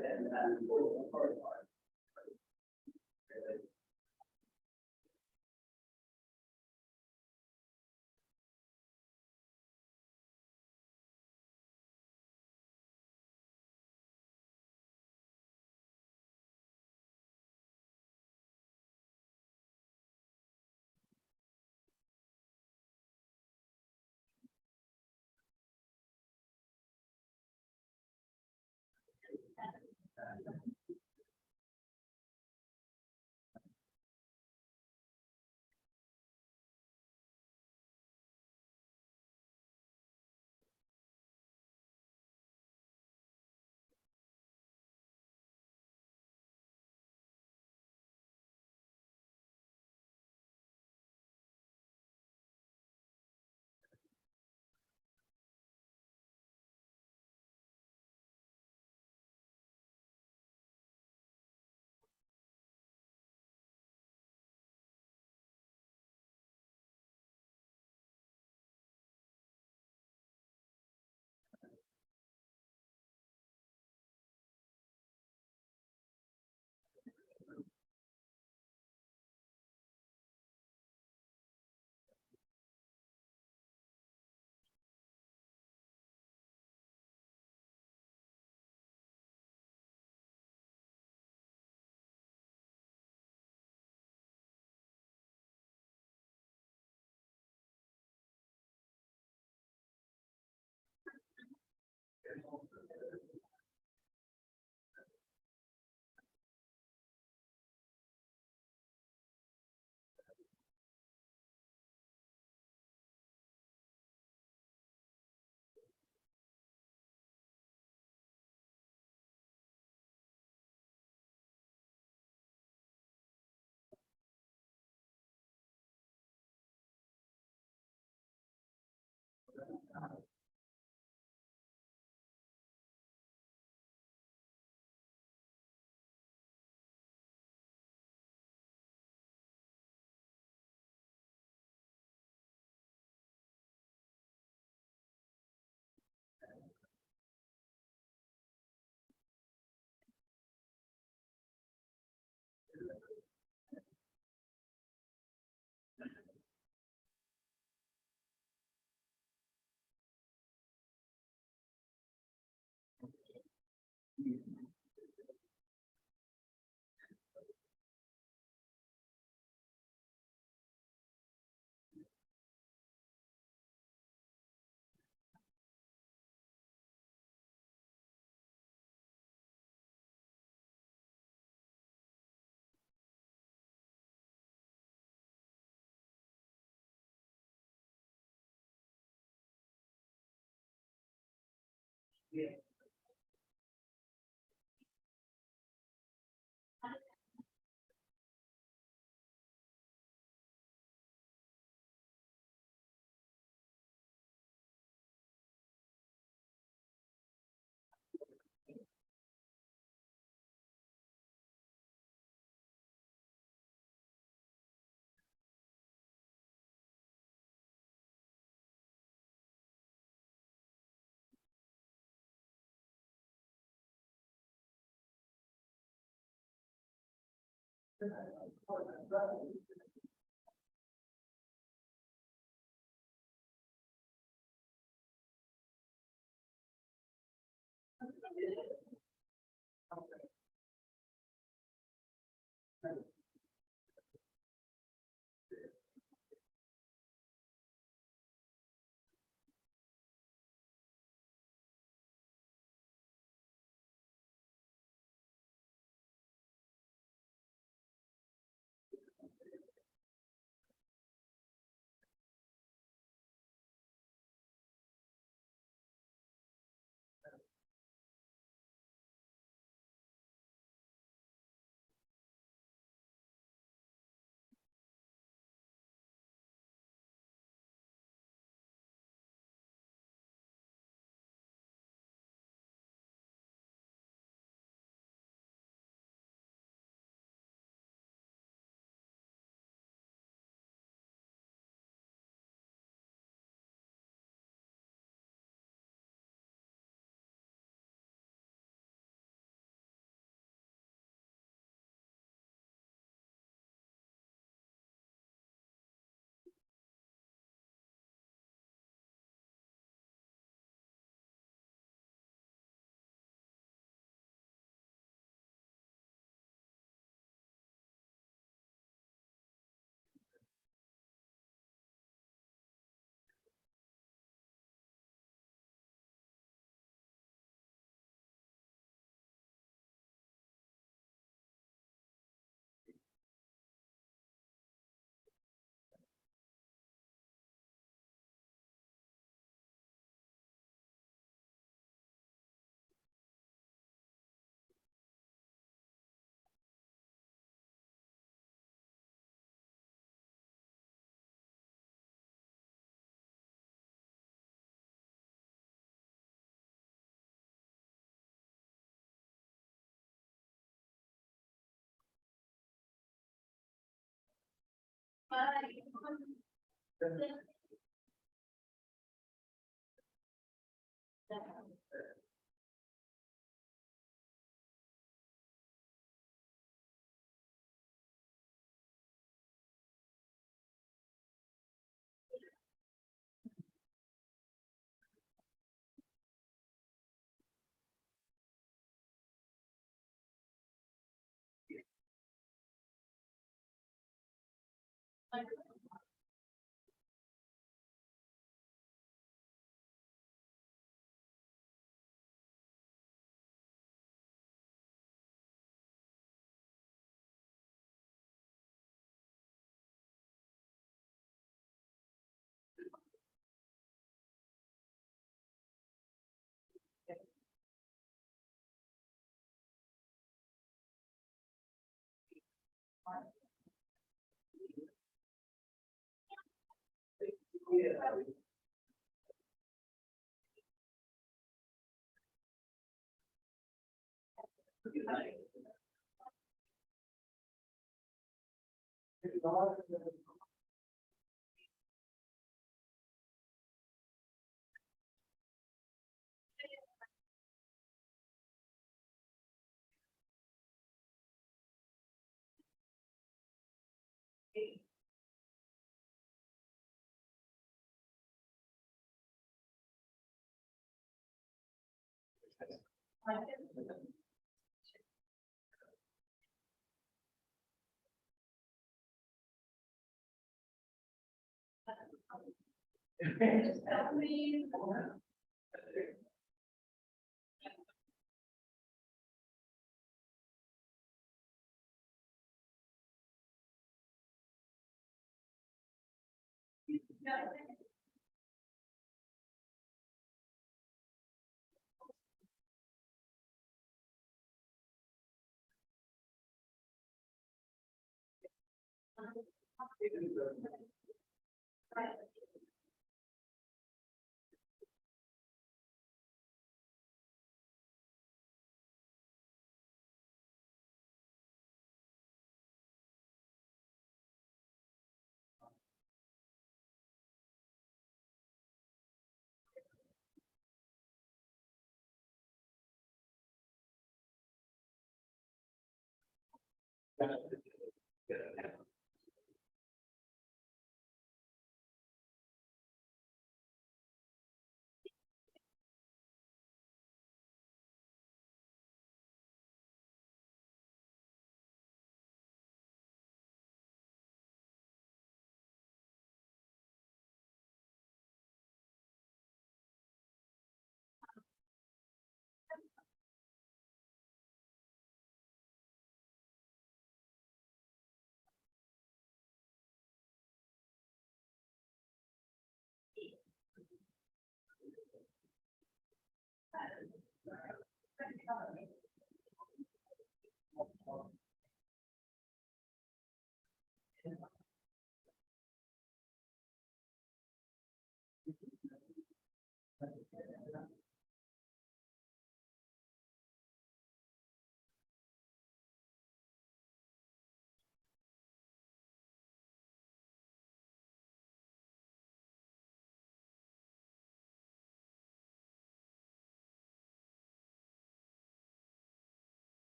Yeah.